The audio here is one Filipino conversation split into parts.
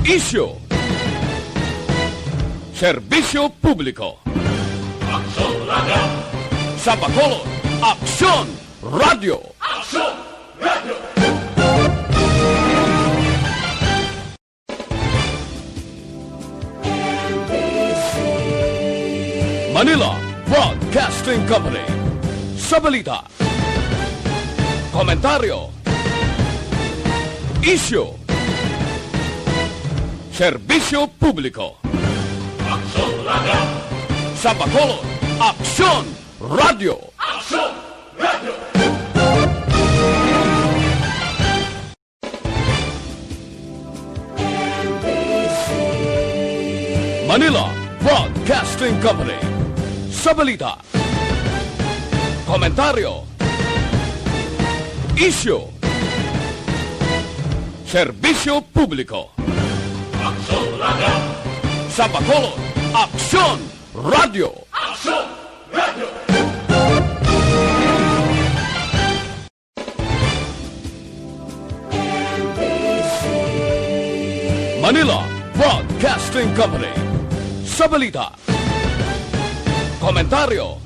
Isyu, serbisyo publiko. Aksyon Radio! Sa Bacolod, Aksyon Radio. Aksyon Radio! Manila Broadcasting Company. Sa balita, komentaryo, isyu, serbisyo publiko. Aksyon Radio! Sa Bacolod, Aksyon Radio. Aksyon Radio! Manila Broadcasting Company. Sa balita, komentaryo, isyu, serbisyo publiko. Aksyon Radio! Sa Bacolod, Aksyon Radio. Aksyon Radio! Manila Broadcasting Company. Sa balita, komentaryo,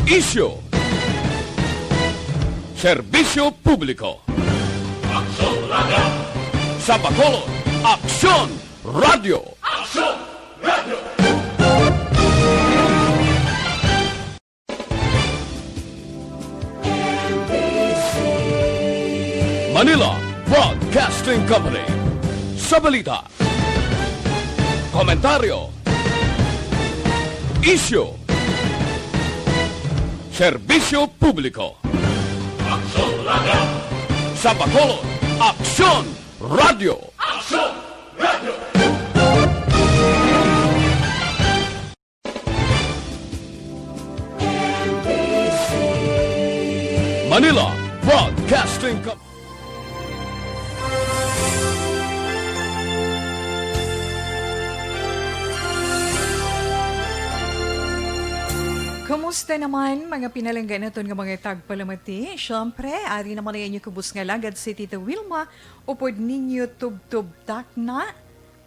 isyu, serbisyo publiko. Aksyon Radio! Sa Bacolod, Aksyon Radio. Aksyon Radio! Manila Broadcasting Company. Sa balita, komentaryo, isyu, serbisyo publiko. Aksyon Radio! Sa Bacolod, Aksyon Radio. Aksyon Radio! Manila Broadcasting Company. Kumusta naman mga pinalanggan naton nga mga tagpalamati? Siyempre, ari naman na inyo kubus nga lagad si Tita Wilma upod ninyo tub-tub-tak na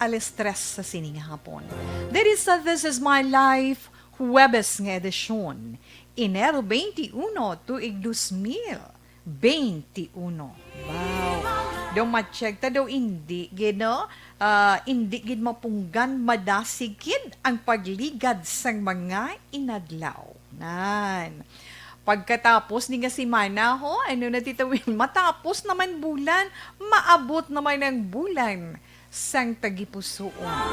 alas 3 sa sining hapon. This is my life, Huwebes nga edisyon. Enero 21 tuig 2021. Wow! Daw matcheck ta daw hindi, gino? Hindi gid mapunggan madasigid ang pagligad sang mga inadlaw. Nan. Pagkatapos ni nga si Mana ho, ano na Tita Will, matapos naman bulan, maabot naman ang bulan sang tagipusoon.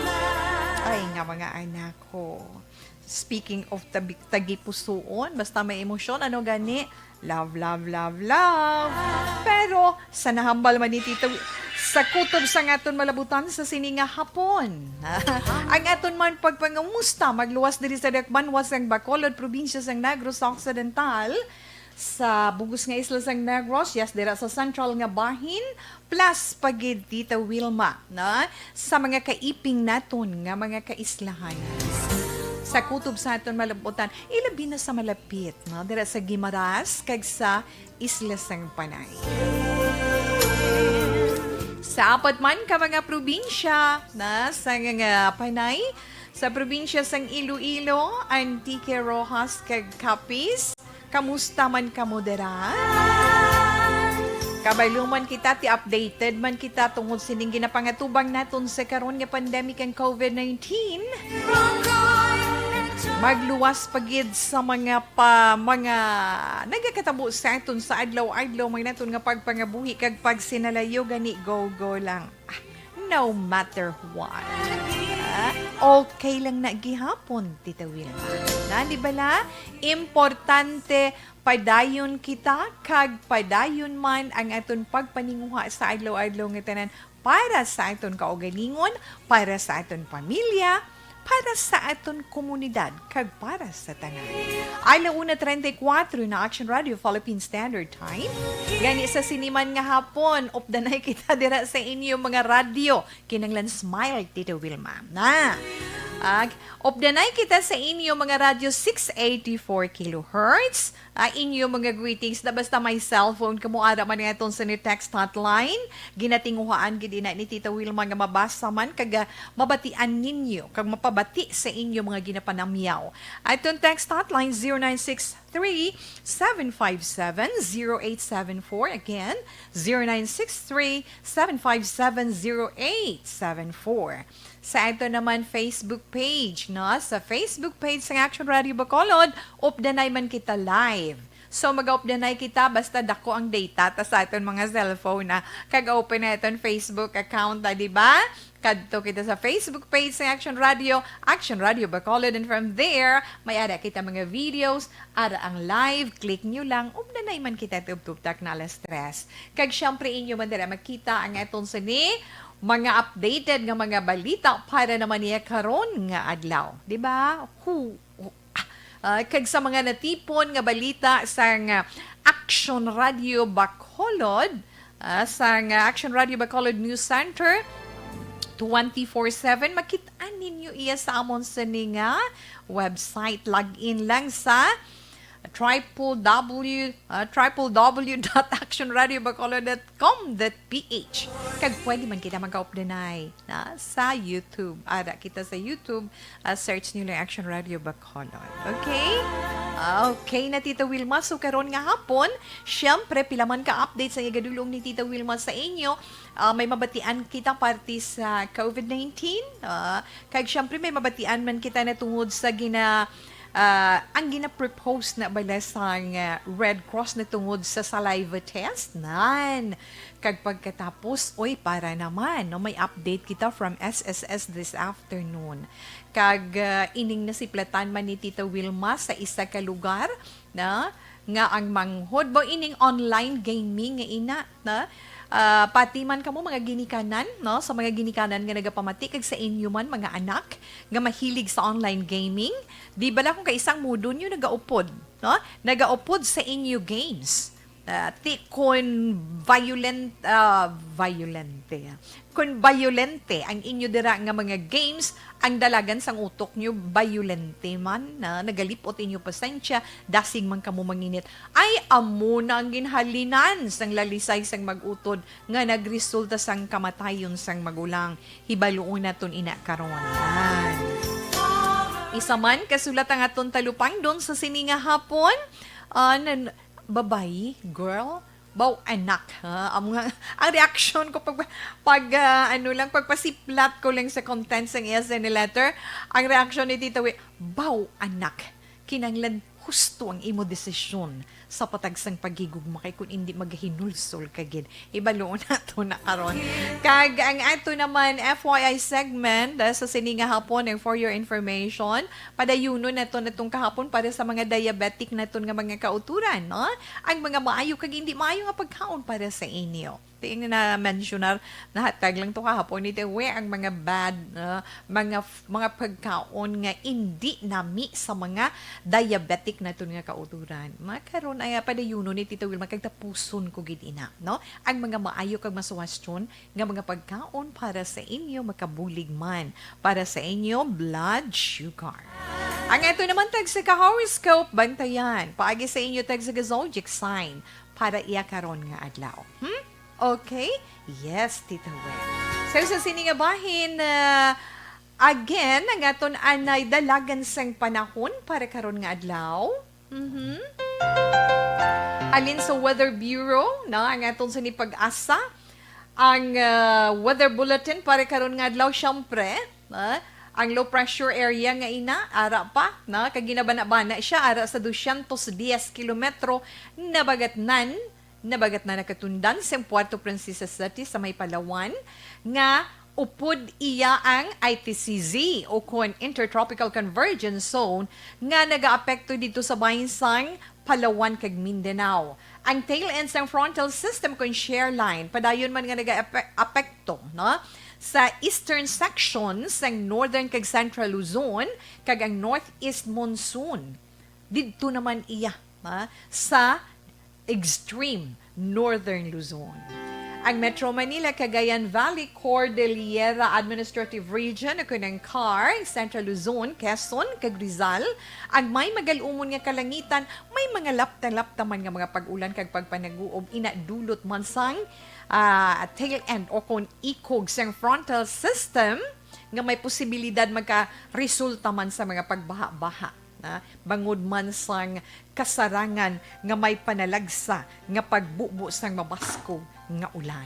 Ay nga mga anak ko. Speaking of tagipusoon, basta may emosyon, ano gani? Love, love, love, love. Pero sa nahambal man ni Tita Will, sa kutob sa aton malabutan sa sininga hapon. Ang aton man pagpangamusta, magluwas diri sa Dakban, wasang Bacolod, probinsya sang Negros Occidental, sa bugos nga isla sang Negros, yes, dira sa central nga bahin, plus pagid Tita Wilma, na? Sa mga kaiping naton nga mga kaislahan. Sa kutob sa aton malabutan, ilabi na sa malapit, no? Dira sa Guimaras, kag sa isla sang Panay. Sa apat man ka mga probinsya na sa nga Panay, sa probinsya sang Iloilo, Antique, Rojas, kag Capiz, kamusta man ka modera? Kabaylo man kita, ti updated man kita tungod sining ginapangatubang naton sa karon nga pandemic ang COVID-19. Magluwas pagid sa mga nagakatabo sa aton sa adlaw-adlaw may naton nga pagpangabuhi kag pagsinalayo gani go lang. No matter what. Okay lang na gihapon, Tita Wilma. Na di bala? Importante padayon kita kag padayon man ang aton pagpaninguha sa adlaw-adlaw nga tanan para sa aton kaugalingon, para sa aton pamilya, para sa aton komunidad, kag para sa tanan. Alauna 34 na Action Radio Philippine Standard Time. Gani sa siniman nga hapon, updanay kita dira sa inyo mga radio. Kinanglan smile, Tita Wilma. Na, Opdanay kita sa inyo mga radyo 684 kilohertz. Inyo mga greetings na basta may cellphone kamo ara man nga itong sa ni text hotline. Ginatinguhaan gid na ni Tita Wilma nga mabasa man kag mabatian ninyo kag mapabati sa inyo mga ginapanamyaw. Itong text hotline 0963-757-0874. Again, 0963-757-0874. Sa ito naman Facebook page, no? Sa Facebook page ng Action Radio Bacolod, updanay man kita live. So mag-updanay kita basta dako ang data ta sa aton mga cellphone na kag-open na iton Facebook account, di ba? Kadto kita sa Facebook page ng Action Radio Bacolod, and from there, may ada kita mga videos, ada ang live, click nyo lang, updanay man kita tubtubtak na alas stress. Kag syempre inyo man dira makita ang aton sini, mga updated nga mga balita para naman niya karon nga adlaw, di ba? Kag sa mga natipon nga balita sa Action Radio Bacolod, sa Action Radio Bacolod News Center 24/7, makitaan ninyo iya sa amon sa nga website. Login lang sa www.actionradiobacolod.com.ph. Kag pwede man kita mag-updanay na sa YouTube. Ara kita sa YouTube, search nyo lang Action Radio Bacolod. Okay? Okay na Tita Wilma. So karon nga hapon, syempre pilaman ka update sa igadulong ni Tita Wilma sa inyo. May mabatian kita parte sa COVID-19. Kag syempre may mabatian man kita na tungod sa ang gina-propose na bala sa Red Cross na tungod sa saliva test. Kag pagkatapos, para naman, no, may update kita from SSS this afternoon. Kag ining nasiplatan man ni Tita Wilma sa isa ka lugar na nga ang manghod bo ining online gaming nga ina na pati man kamo mga ginikanan, no, sa mga ginikanan nga nagapamati kag sa inyo man mga anak nga mahilig sa online gaming, di bala kung kaisang mudo nyo nagaupod, no, nagaupod sa inyo games. Kun violente ang inyo dira nga mga games, ang dalagan sang utok nyo violente man na nagalipot inyo pasensya, dasig man kamo manginit, ay amo na ang ginhalinan sang lalisay sang magutod nga nagresulta sang kamatayon sang magulang. Hibaluon naton ina karon. Isa man kasulat ang aton talupang doon sa sininga hapon, babae, girl, anak, ha? Ang reaction ko pagpasiplat ko lang sa contents ng ESN letter, ang reaction ni Tita anak, kinanglan husto ang imo desisyon sa patagsang pagigugma kay kung hindi maghinulsol kagid. Ibaloon nato na karon. Kag ang ato naman FYI segment sa sininga hapon and for your information, padayuno nato natong kahapon para sa mga diabetic naton nga mga kauturan, no? Ang mga maayo kag hindi maayo nga pagkaon para sa inyo. Tingnan na mentionar na hatag lang to kahapon nito ang mga bad mga pagkaon nga hindi nami sa mga diabetic na nga kauturan. Makaron ay padayuno ni Tita Wilma kag tapuson ko gid ina, no? Ang mga maayo kag masuwastyon nga mga pagkaon para sa inyo makabulig man para sa inyo blood sugar. Ang ito naman tag sa horoscope bantayan paagi sa inyo tag sa zodiac sign para iya karon nga adlaw. Okay? Yes, Tita Wen. So, sa siningabahin, again, ang aton anay dalagan sang panahon para karon nga adlaw. Alin sa Weather Bureau, na ang aton sa pag-asa, ang weather bulletin para karon nga adlaw, syempre, ang low pressure area nga ina, ara pa, na kaginabana-bana siya, ara sa 210 kilometro, nabagat na nakatundan sa Puerto Princesa City sa may Palawan nga upod iya ang ITCZ o kon Intertropical Convergence Zone nga nagaapekto dito sa bahinsang Palawan kag Mindanao. Ang tail ends ng frontal system kon shear line padayon man nga nagaapekto, no, sa eastern sections ng northern kag central Luzon kag ang northeast monsoon. Didto naman iya sa extreme northern Luzon. Ang Metro Manila, Cagayan Valley, Cordillera Administrative Region, ako ng CAR, Central Luzon, Quezon, kag Rizal, ang may magalumon nga kalangitan, may mga laptan-laptaman nga mga pag-ulan kag pagpanaguob, inadulot man sang tail end o kung ikog sang frontal system, nga may posibilidad magka-resulta man sa mga pagbaha-baha. Bangod man sang kasarangan nga may panalagsa nga pagbubo sang mabasko nga ulan.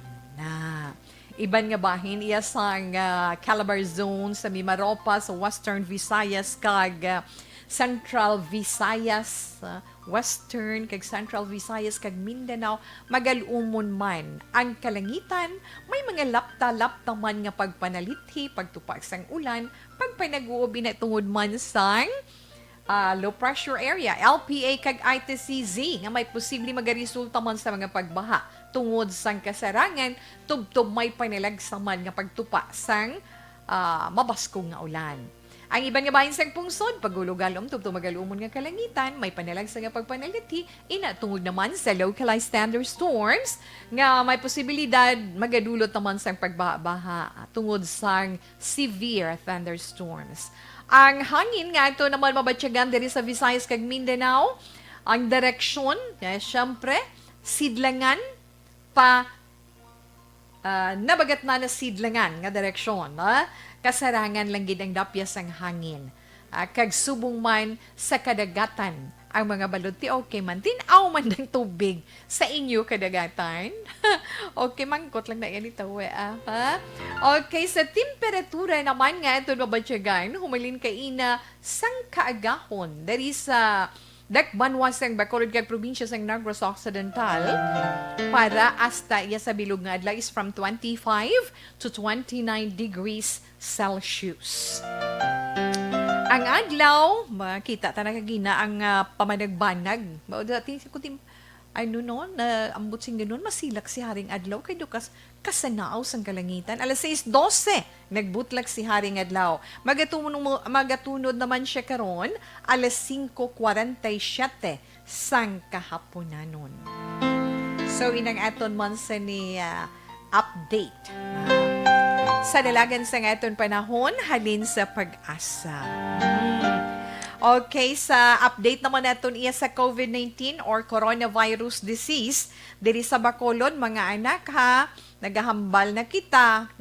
Iban nga bahin iya sang Calabar Zone sa Mimaropa sa Western Visayas kag Central Visayas, Western kag Central Visayas kag Mindanao, magalumon man ang kalangitan, may mga lapta-lapta man nga pagpanalithi, pagtupak sang ulan, pagpanaguob na tungod man sang low pressure area, LPA kag ITCZ nga may posible magaresulta man sa mga pagbaha tungod sang kasarangan, tubtob may panalagsa man nga pagtupa sang mabasko nga ulan. Ang iban nga bahin sang pungsod, pagulugalom, tubtob magalumon nga kalangitan, may panalagsa nga pagpanalithi, inatungod naman sa localized thunderstorms nga may posibilidad magadulot naman sang pagbaha tungod sang severe thunderstorms. Ang hangin nga ito naman mabatyagan diri sa Visayas kag Mindanao, ang direksyon, syempre, sidlangan pa nabagat na sidlangan nga direksyon. Kasarangan lang gid ang dapyas ang hangin. Kag subong man sa kadagatan ang mga balod ti okay man. Tinaw man ng tubig sa inyo kadagatan. Okay, mangkot lang na yan ito. Ha? Okay, sa temperatura naman nga ito mabatyagan, humalin kaina sang kaagahon. Dari sa Dakbanwas ang Bacolod kag probinsya sang Negros Occidental para hasta iya sa bilog nga adlaw is from 25 to 29 degrees Celsius. Ang adlaw, makita ta na kagina ang pamanagbanag. Dati kutim na ambot sing ganun, masilak si Haring Adlaw kay dukas kasanaaw sang kalangitan. Alas 6:12 nagbutlag si Haring Adlaw. Magatunod naman siya karon alas 5:47 sang kahaponanon. So inang aton man sa ni update. Sa dalagan sa aton panahon halin sa pag-asa. Okay, sa update naman natin iya sa COVID-19 or coronavirus disease, diri sa Bacolod, mga anak ha, nagahambal na kita,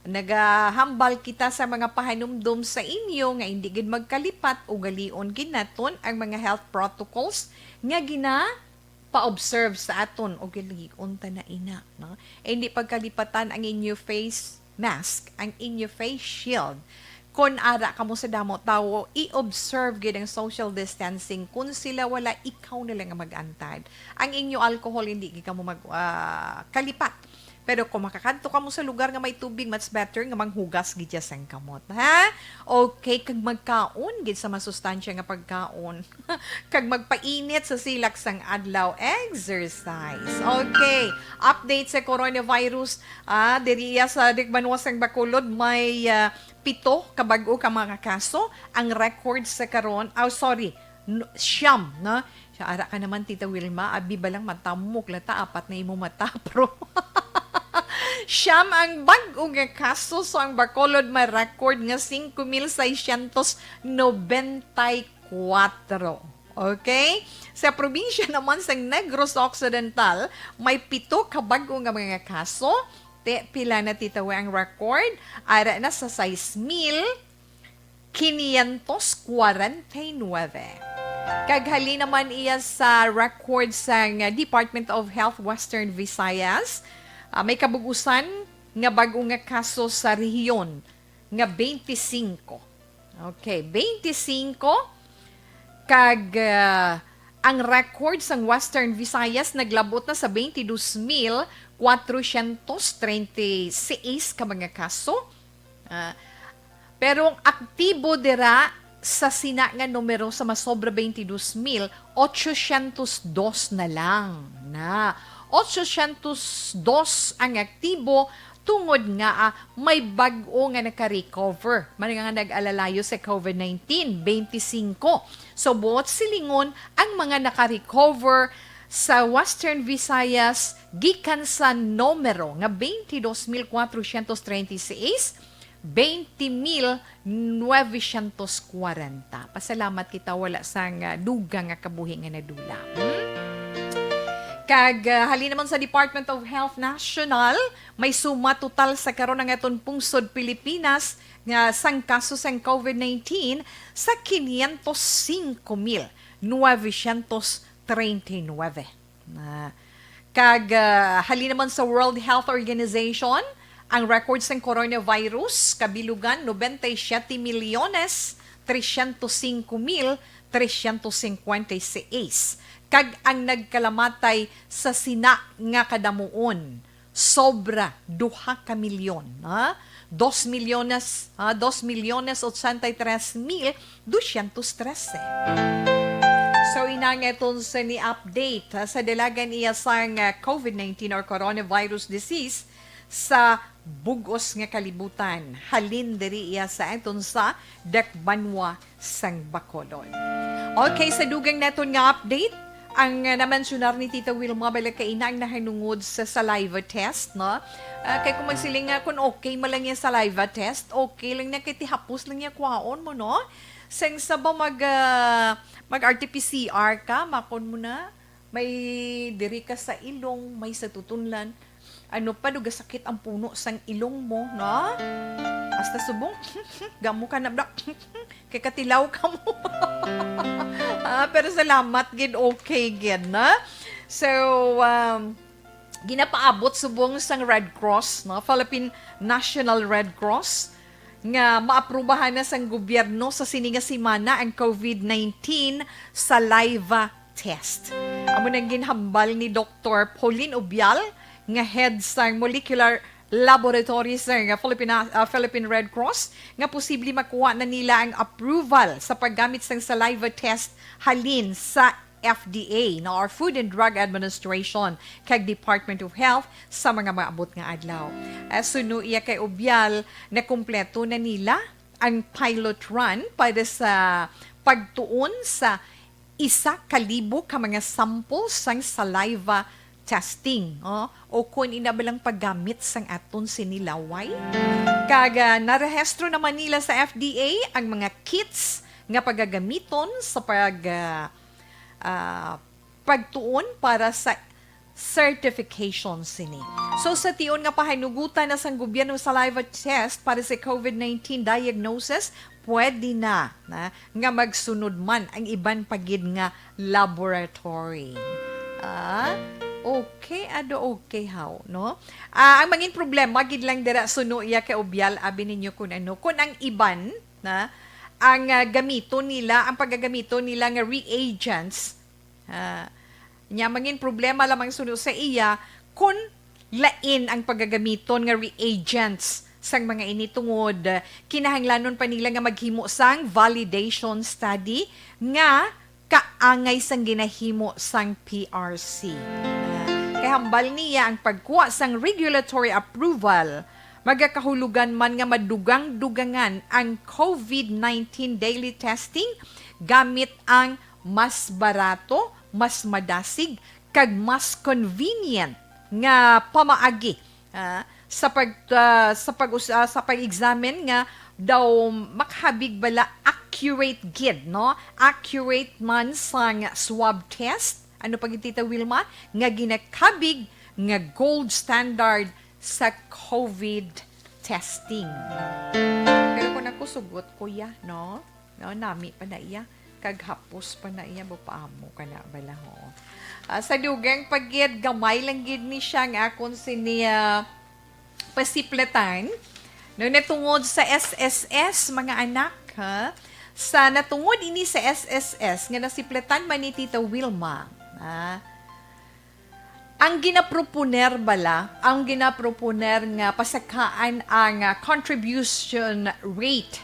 nagahambal kita sa mga pahanumdum sa inyo nga hindi gid magkalipat o galion ginaton ang mga health protocols nga pa-observe sa aton o galion ta na ina. No? Hindi pagkalipatan ang inyo face mask, ang inyo face shield. Kung ara ka mo sa damo tawo, i-observe gid ang social distancing. Kung sila wala, ikaw na lang ang mag-antad. Ang inyo alcohol, hindi ka mo kalipat. Pero kung makakanto ka mo sa lugar nga may tubig, much better nga manghugas gid sang kamot. Ha? Okay, kag magkaon gid sa masustansya nga pagkaon. Kag magpainit sa silak sang adlaw, exercise. Okay, update sa coronavirus. Diriya sa Dikbanwas sang Bacolod, may 7 kabag-o ka mga kaso. Ang record sa karon, siyam, no? Ara ka naman, Tita Wilma, abi ba lang matamok lata, 4 na imo mata, pro. Siyam ang bag-o nga kaso, so ang Bacolod may record nga 5,694. Okay? Sa probinsya naman sa Negros Occidental, may 7 ka bag-o nga mga kaso. Pila na titawa ang record? Ara na sa 6,549. Kaghali naman iya sa record sa Department of Health Western Visayas. May kabugusan nga bago nga kaso sa rehiyon nga 25. Okay, 25 kag ang record sa Western Visayas naglabot na sa 22,436 ka mga kaso. Pero ang aktibo dira sa sina nga numero sa masobra 22,802 na lang. 802 ang aktibo tungod nga may bag-o nga naka-recover. Mani nga nag-alalayo sa COVID-19, 25. So, buot silingon ang mga naka-recover sa Western Visayas gikan sa numero nga 22,436, 20,940. Pasalamat kita wala sang dugang nga kabuhi nga nadula. Kag halin naman sa Department of Health National, may suma total sa karon ng aton pungsod Pilipinas nga sang kaso sang COVID-19 sa 505,939. Kag halin naman sa World Health Organization, ang records ng coronavirus kabilugan 97,305,356. Kag ang nagkalamatay sa sina nga kadamuon sobra 2 milyon, 2,83,213. So inangeton sa ni update sa dalagan iya sang COVID-19 or coronavirus disease sa bugos nga kalibutan. Halin diri iya sa aton sa Dakbanwa sang Bacolod. Okay, sa dugang naton nga update, ang na-mentionar ni Tita Wilma bala kainang nahanungod sa saliva test, no? Kaya kung magsiling nga kung okay mo lang yung saliva test, okay lang na kitihapos lang yung kwaon mo, no? Sang sa ba mag-RT-PCR ka, makon mo na, may diri ka sa ilong, may sa tutunlan, ano pa, sakit ang puno sang ilong mo, no? Hasta subong, gamo ka na, kay katilaw ka mo. Pero salamat, gid okay, gid, na? So, ginapaabot subong sang Red Cross, no? Philippine National Red Cross, nga maaprubahan na sang gobyerno sa sininga simana ang COVID-19 saliva test. Amo nang ginhambal ni Dr. Pauline Ubial, nga head sang molecular laboratory sa Philippine Red Cross, nga posible makuha na nila ang approval sa paggamit sang saliva test halin sa FDA, na or Food and Drug Administration, kag Department of Health sa mga maabot nga adlaw. Suno iya kay Ubial na kumpleto na nila ang pilot run para sa pagtuon sa 1,000 ka mga samples sang saliva testing, o kung inabalang paggamit sang aton sinilaway. Kaga narehestro naman nila sa FDA ang mga kits nga pagagamiton sa pagtuon para sa certification sini. So sa tiyon nga pahanugutan na sang gobyerno saliva test para sa COVID-19 diagnosis, pwede na nga magsunod man ang iban pagid nga laboratory. Okay, okay how, no? Ang mangin problema gid lang dira suno iya kay Ubial abi ninyo kun ano, kun ang iban na ang gamiton nila, ang paggagamito nila nga reagents, nya mangin problema lamang suno sa iya kun lain ang paggagamiton nga reagents sang mga ini tungod kinahanglanon pa nila nga maghimo sang validation study nga kaangay sang ginahimo sang PRC. Kaya hambal niya ang pagkuha sang regulatory approval, magakahulugan man nga madugang-dugangan ang COVID-19 daily testing gamit ang mas barato, mas madasig, kag mas convenient nga pamaagi sa pag-examine nga daw makahabig bala accurate gid, no? Accurate man sang swab test. Ano pag Tita Wilma? Nga ginakabig nga gold standard sa COVID testing. Pero kung ako sugot, kuya, no? Nami pa na iya. Kaghapos pa na iya, bupaamo ka na bala, ho. Sa dugang pagid, gamay lang gid ni siya nga akong siniya pasipletan. No, natungod sa SSS, mga anak, ha? Sa natungod ini sa SSS, nga nasipletan man ni Tita Wilma, ang ginaproponer nga pasakaan ang contribution rate,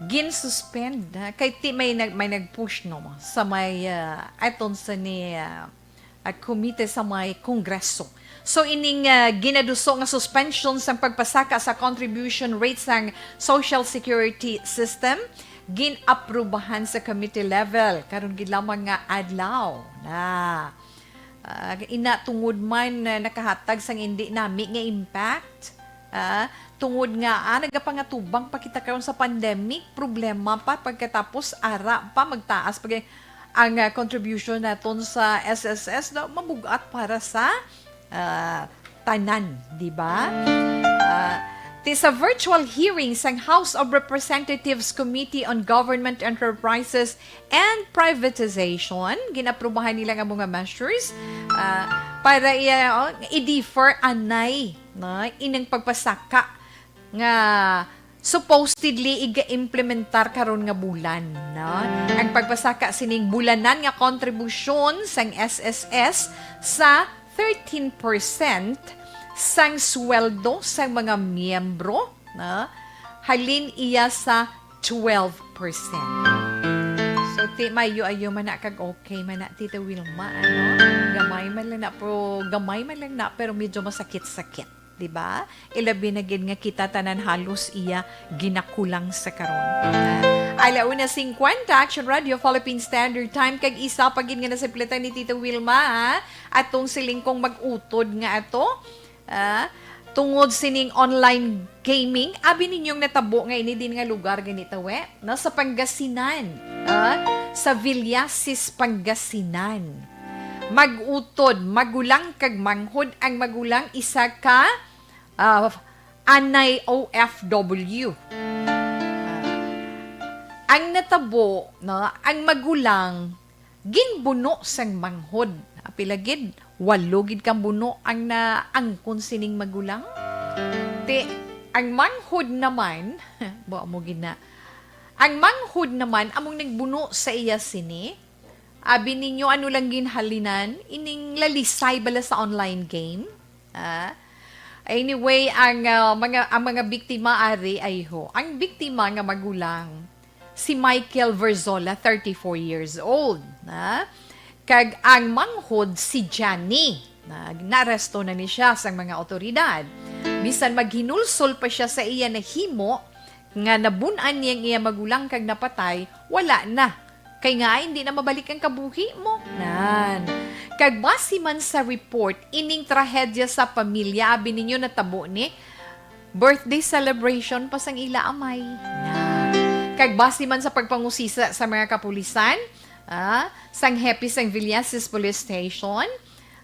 gin-suspend, kay may nag-push no sa may aton sa ni komite sa may kongreso. So ining ginaduso nga suspension sa pagpasaka sa contribution rates ng Social Security System ginaprubahan sa committee level karon gid lamang nga adlaw na ina tungod man na nakahatag sang hindi nami nga impact. Tungod nga nagapangatubang pa kita karon sa pandemic, problema pa pagkatapos ara pa magtaas pag ang contribution naton sa SSS na mabugat para sa tanan, di ba? Sa virtual hearing sang House of Representatives Committee on Government Enterprises and Privatization, ginaprubahan nila nga mga measures para i-defer anay inang pagpasaka nga supposedly iga-implementar karon nga bulan. Ang pagpasaka sining bulanan nga kontribusyon sang SSS sa 13% sang sweldo sang mga miyembro, halin iya sa 12%. So, mayo-ayo man na kag okay man na, Tita Wilma, gamay man lang na, pero medyo masakit-sakit, di ba? Ilabi na gid nga kita tanan halos iya ginakulang sa karon. Alauna 50, Action Radio, Philippine Standard Time, kag isa pagin nga nasiplitan ni Tita Wilma, atong silingkong mag-utod nga ato, tungod sining online gaming, abi ninyong natabo nga ini din nga lugar ganito sa Pangasinan, sa Villasis, Pangasinan. Mag-utod, magulang kag manghod, ang magulang isa ka anay OFW. Ang natabo, ang magulang ginbuno sang manghod. Apilagid 8 gid kang buno ang naangkon sining magulang. Ang manghod naman, mo gid na. Ang manghod naman among nagbuno sa iya sini. Abi ninyo ano lang ginhalinan, ining lalisay bala sa online game. Anyway, ang mga biktima ari ay ho. Ang biktima nga magulang si Michael Verzola, 34 years old. Kag ang manghod si Johnny. Naresto na ni siya sa mga otoridad. Bisan maghinulsol pa siya sa iya na himo nga nabunan niyang iya magulang kag napatay, wala na. Kay nga hindi na mabalik ang kabuhi mo. Kag base man sa report, ining trahedya sa pamilya, abi ninyo natabo ni birthday celebration pa sang ila amay. Kag base man sa pagpangusisa sa mga kapulisan, sang Happy sang Villasis Police Station,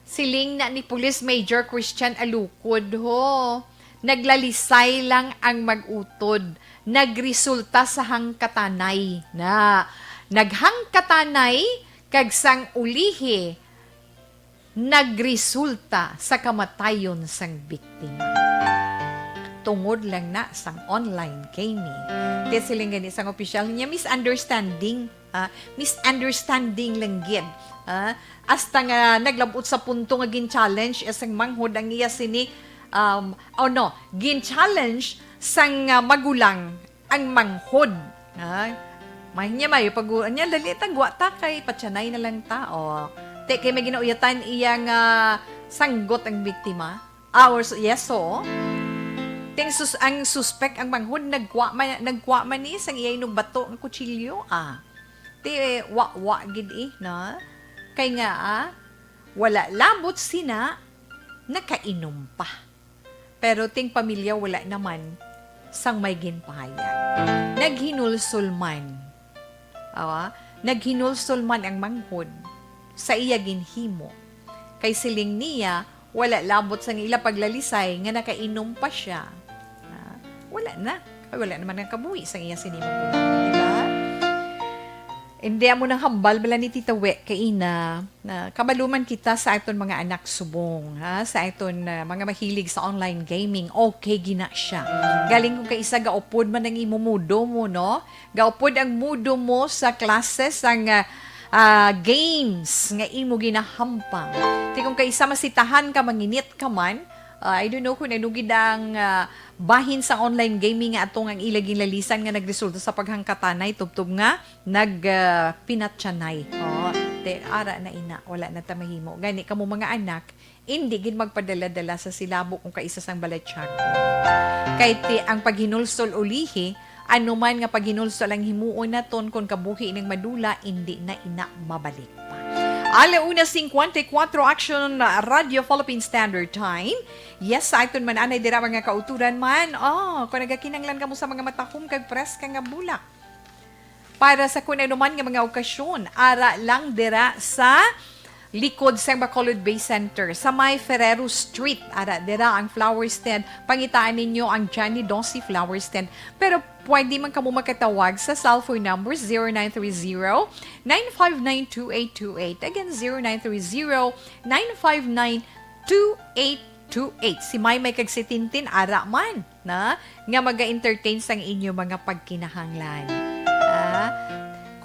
siling na ni Police Major Christian Alukod ho. Naglalisay lang ang mag-utod. Nagresulta sa hangkatanay na naghangkatanay kag sang ulihi nagresulta sa kamatayon sang biktima. Tungod lang na sang online gaming. Kaya siling gani sang opisyal niya misunderstanding. Misunderstanding lang gid. Hasta nga naglabot sa punto nga gin-challenge isang manghod ang iya sini gin-challenge sang magulang ang manghod. Mahinya mayo pag anya dali tagwa ta kay patsanay na lang ta. Te kay may ginauyatan iyang sanggot ang biktima. Yes so. Ang suspect ang manghod nagwa man ni sang iyay nung bato ng kutsilyo. Te wa gid na. Kay nga wala labot sina nakainom pa. Pero ting pamilya wala naman sang may ginpahayag. Naghinulsol man ang manghod sa iya ginhimo. Kay siling niya, wala labot sa ila paglalisay nga nakainom pa siya. Wala na. Wala naman ang kabuhi sa iya sinimong bulan. Diba? Hindi mo nang hambal bala ni Tita We kay ina na kamaluman kita sa aton mga anak subong, sa aton mga mahilig sa online gaming. Okay gina siya. Galing kung kay isa gaupod man ang imumudo mo, no? Gaupod ang mudo mo sa classes ang games nga imo ginahampang. Ti kung kay isa masitahan ka manginit ka man, I don't know kung nanugid ang bahin sa online gaming nga atong ang ilaging lalisan nga nagresulta sa paghangkatanay tubtob nga nagpinatsanay. Ara na ina, wala na tamahimo. Gani kamo mga anak, hindi gid magpadala-dala sa silabo kung kaisa sang balatsyag. Kay ti ang paghinulsol ulihi, Ano man nga paghinulso lang himuon naton kung kabuhi ng madula, hindi na ina mabalik pa. Alauna 54 Action Radio Philippine Standard Time. Yes, sa iton man anay dira mga kauturan man. Kung nagakinanglan ka mo sa mga matahom kay press ka nga bulak. Para sa kung ano man nga mga okasyon, ara lang dira sa likod sa Bacolod Bay Center, sa May Ferrero Street. Ara, dira ang flower stand. Pangitaan ninyo ang Johnny Dossi flower stand. Pero pwede man kamo makatawag sa cellphone number 0930-959-2828. Again, 0930-959-2828. Si May kagsitintin, ara man, na, nga maga-entertain sang inyo mga pagkinahanglan.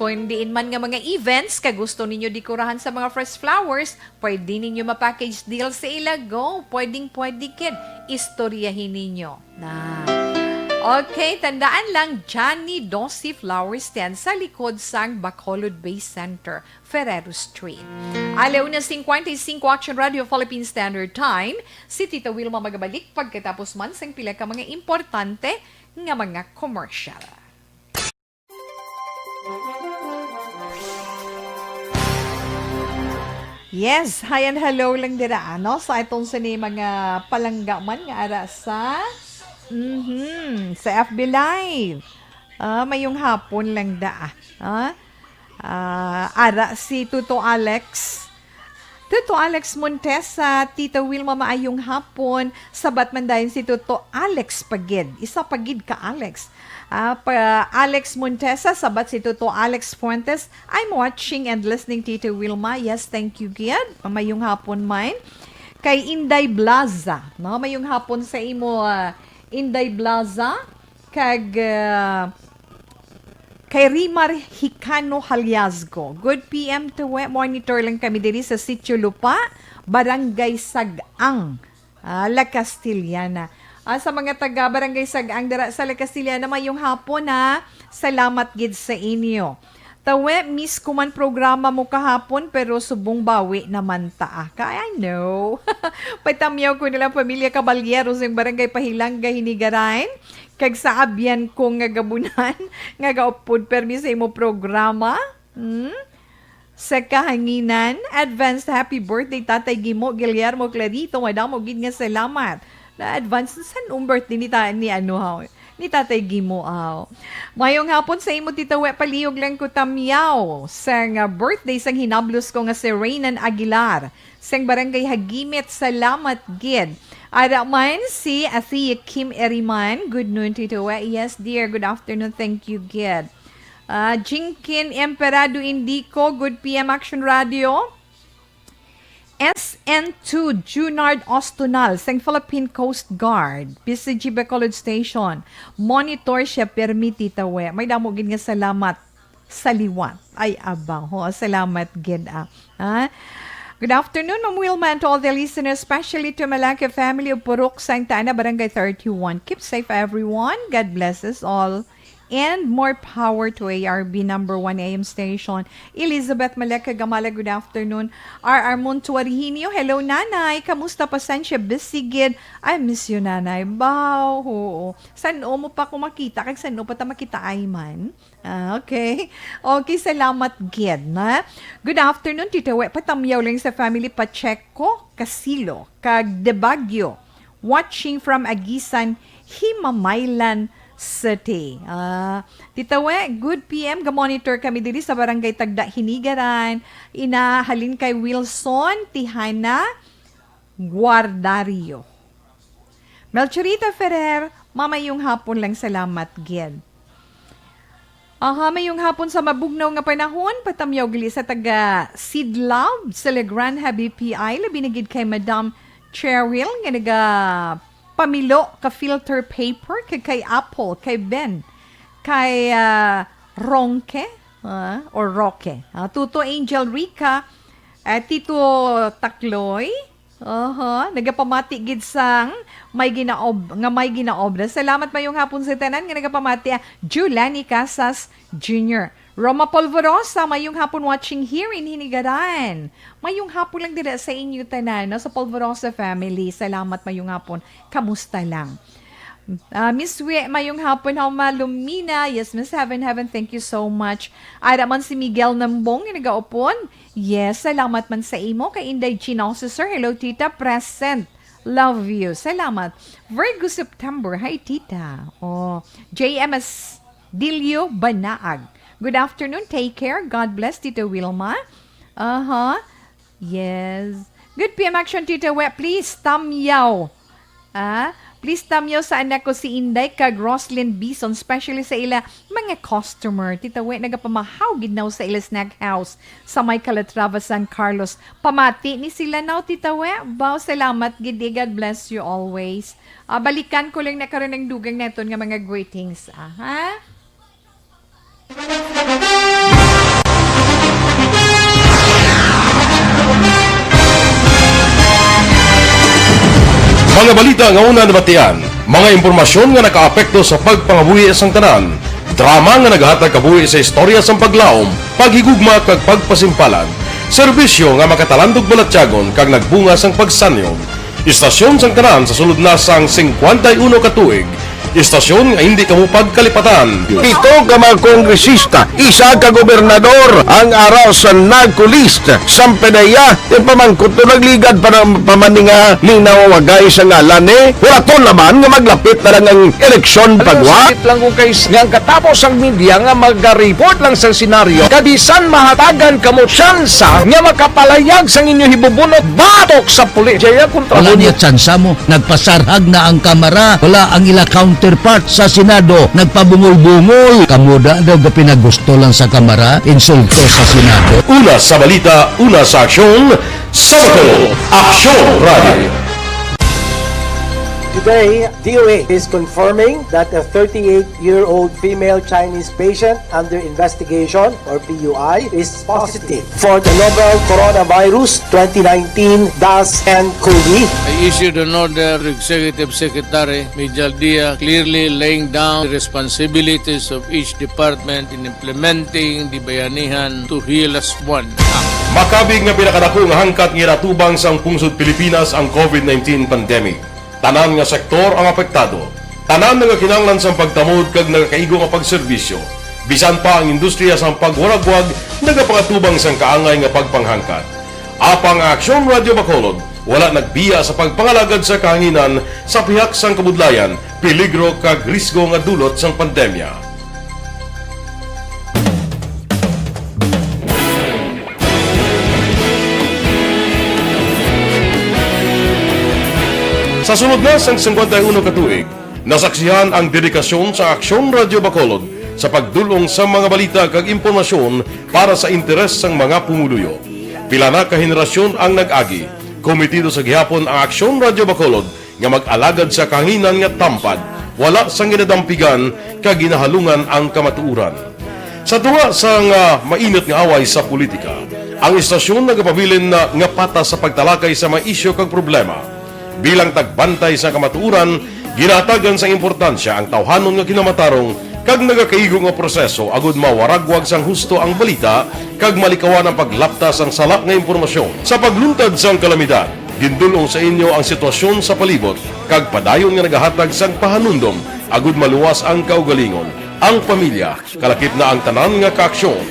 Kung diin man nga mga events, kagusto ninyo dekorahan sa mga fresh flowers, pwede ninyo ma-package deal sa Ilago. Pwedeng-pwede kid, istoryahin ninyo. Okay, tandaan lang, Johnny Dossi Flower Stand sa likod sang Bacolod Bay Center, Ferrero Street. Alauna 55 Action Radio Philippine Standard Time, si Tita Wilma magabalik pagkatapos man sang pila ka mga importante nga mga commercial. Yes, hi and hello lang dira sa itong sini mga palanggaman nga ara sa FB Live. Mayong hapon lang da. Ara si Tuto Alex. Tuto Alex Montesa, Tita Wilma maayong hapon. Sabat man dayon si Tuto Alex Pagid. Isa pagid ka Alex. Alex Montesa, sabat si Tuto Alex Fuentes. I'm watching and listening Tita Wilma. Yes, thank you, Gid. Mayong hapon mine. Kay Inday Blaza. No? Mayong hapon sa imo, Inday Blaza. Kay Rimar Hicano Haliazgo. Good PM to monitor lang kami diri sa Sitio Lupa, Barangay Sagang, La Castillana. Sa mga taga Barangay Sagang dira sa La Castillana, mayong hapon salamat gid sa inyo. Tawe, miss ko man programa mo kahapon pero subong bawi naman ta. I know. Patamyaw ko nila pamilya Caballeros ng Barangay Pahilanga Hinigarain. Kag sa abyan ko nga gabunan nga gaupod permis sa imo programa. Sa kahanginan, advanced happy birthday Tatay Gimo Guillermo Clarito. Madamo gid nga salamat. Na advance san birthday ni Tatay Gimo Mayong hapon sa imo Tita We, palihog lang ko tamyaw sang birthday sang hinablos ko nga si Reynan Aguilar sang Barangay Hagimit. Salamat gid. Ara man si Athea Kim Eriman. Good noon Tita We. Yes dear, good afternoon. Thank you gid. Jinkin Emperado Indico. Good PM Action Radio. SN2 Junard Ostunal sang Philippine Coast Guard, PCG Bacolod Station. Monitor siya permi Tita We. May damo gid nga salamat sa liwat. Ay abang salamat gid Good afternoon, Ma'am Wilma, and to all the listeners, especially to Malacca family of Purok, Santa Ana, Barangay 31. Keep safe, everyone. God bless us all. And more power to ARB number 1 AM station. Elizabeth Maleka Gamala, good afternoon. R.R. Montuarihinio, hello nanay. Kamusta pasensya? Busy gid. I miss you nanay. Bow. San mo pa kumakita? Kag san pa ta makita ay man? Okay. Okay, salamat gid na. Good afternoon, Tita We. Patamyaw lang sa family Pacheco, Casilo, kag De Baguio. Watching from Agisan, Himamaylan City. Tita We, good PM. Ga-monitor kami diri sa Barangay Tagda, Hinigaran. Inahalin kay Wilson Tihana Guardario. Melchorita Ferrer, mamayong hapon lang salamat gid. Mayong hapon sa mabugnaw nga panahon, patamyaw gili sa taga Sidlove, sa Legrand Habi PI, labi na gid kay Madam Cheryl, nga naga pamilo ka filter paper kay Apple, kay Ben, kay Ronke or Roque, Tuto Angel Rica, Tito Takloy, nagapamati gid sang may ginaobra. Salamat mayong hapon sa tanan nga nagapamati Julani Casas Jr. Roma Polvorosa, mayong hapon watching here in Hinigaran. Mayong hapon lang dira sa inyo tanan, sa Polvorosa family. Salamat mayong hapon. Kamusta lang? Miss We, mayong hapon ho malumina. Yes, Miss Heaven, thank you so much. Ara man si Miguel Nambong, yung nagaupon. Yes, salamat man sa imo. Kay Inday Chino, sir. Hello, tita. Present. Love you. Salamat. Virgo September. Hi, tita. Oh, JMS Dilio Banaag. Good afternoon. Take care. God bless, Tita Wilma. Yes. Good PM action, Tita We. Please, tamyaw. Please tamyaw sa anak ko si Inday kag Roslyn Bison, especially sa ila mga customer. Tita We, nagapamahaw ginaw sa ila snack house sa may Calatrava, San Carlos. Pamati ni sila now, Tita We. Bao, salamat, gidi. God bless you always. Balikan ko lang na karon ng dugang neton nga mga greetings. Mga balita nga una nabatian, mga impormasyon nga nakaapekto sa pagpangabuhi sang tanan, drama nga naghatag kabuhi sa istorya sang paglaom, paghigugma kag pagpasimpalan, serbisyo nga makatalandog balatyagon kag nagbunga sang pagsanyon, istasyon sang tanan sa sulod na sang 51 ka tuig, istasyon nga hindi kamupag kalipatan. Ito ka mga kongresista, isa ka gobernador ang araw sa nagkulist sa pedaya yung pamangkot to nagligad para pamaninga linaw wagay sa ngalan wala to naman nga maglapit na lang ang eleksyon pagwa. Sakit lang kung kayo nga katapos ang media nga mag-report lang sa senaryo kabisan mahatagan kamo tsansa nga makapalayag sa inyo hibubunot batok sa pulis. Jaya kontra wala niya tsansa mo, nagpasarhag na ang kamera, wala ang ila counterpart sa Senado, nagpabungol-bungol. Kamuda daw ga pinagusto lang sa kamera, insulto sa Senado. Una sa balita, una sa aksyon, Sabado, Aksyon Radio. Today, DOA is confirming that a 38-year-old female Chinese patient under investigation, or PUI, is positive for the novel coronavirus 2019-10-CoV. I issued an order to Executive Secretary Mijal Dia clearly laying down the responsibilities of each department in implementing the Bayanihan to Heal as One Act. Makabig nga pinakadako nga hangkat nga natubang sang pungsod Pilipinas ang COVID-19 pandemic. Tanan nga sektor ang apektado. Tanan nga kinahanglan sang pagtamod kag nagakaigo nga pagserbisyo. Bisan pa ang industriya sang pagwaragwag nagapangatubang sang kaangay nga pagpanghangkat. Apang Aksyon Radio Bacolod wala nagbiya sa pagpangalagad sa kahanginan sa pihak sang kabudlayan, peligro kag risgo nga dulot sang pandemya. Sa sunod na sang 51 katuig, nasaksihan ang dedikasyon sa Aksyon Radio Bacolod sa pagdulong sa mga balita kag impormasyon para sa interes sang mga pumuluyo. Pila na ka henerasyon ang nag-agi, komitido sa gihapon ang Aksyon Radio Bacolod nga mag-alagad sa kahanginan nga tampad, wala sang ginadampigan kag ginahalungan ang kamatuuran. Sa tunga sang mainit nga away sa politika, ang istasyon nagapabilin na nga patas sa pagtalakay sa mga isyu kag problema. Bilang tagbantay sa kamatuuran, ginatagan sa importansya ang tawhanon nga kinamatarong kag nagakaigo nga proseso agud mawaragwag sang husto ang balita kag malikawan ang paglaptas ang sala nga impormasyon. Sa pagluntad sang kalamidad, gindulong sa inyo ang sitwasyon sa palibot kag padayon nga nagahatag sang pahanundom agud maluwas ang kaugalingon, ang pamilya, kalakip na ang tanan nga kaaksyon.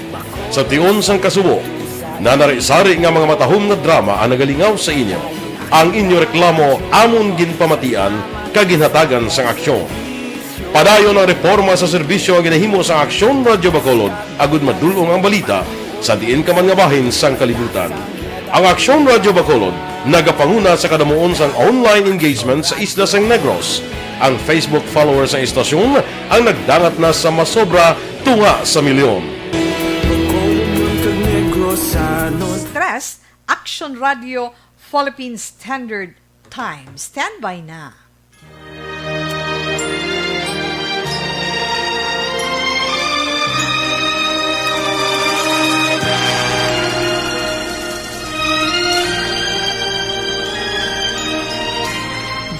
Sa tion sang kasubo, nanari-sari nga mga matahom nga drama ang nagalingaw sa inyo. Ang inyo reklamo amon ginpamatian kaginhatagan sang aksyon. Padayon ang reforma sa serbisyo ang ginahimo sa Aksyon Radio Bacolod agud madulong ang balita sa diin ka man nga bahin sang kalibutan. Ang Aksyon Radio Bacolod nagapanguna sa kadamuon sang online engagement sa isla sang Negros. Ang Facebook followers sa istasyon ang nagdangat na sa masobra tunga sa milyon. Stress, Action Radio Philippine Standard Time. Stand by na.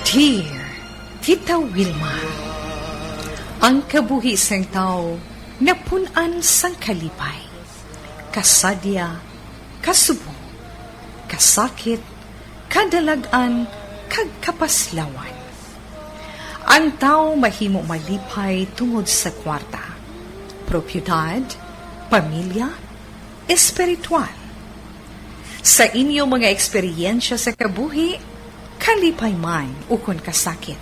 Dear Tita Wilma, ang kabuhi sang tao napunan sang kalipay, kasadya, kasubo, kasakit, kadalagan, kag kapaslawan. Ang tao mahimo malipay tungod sa kwarta, propiedad, pamilya, espiritual. Sa inyo mga eksperyensya sa kabuhi, kalipay man ukon kasakit.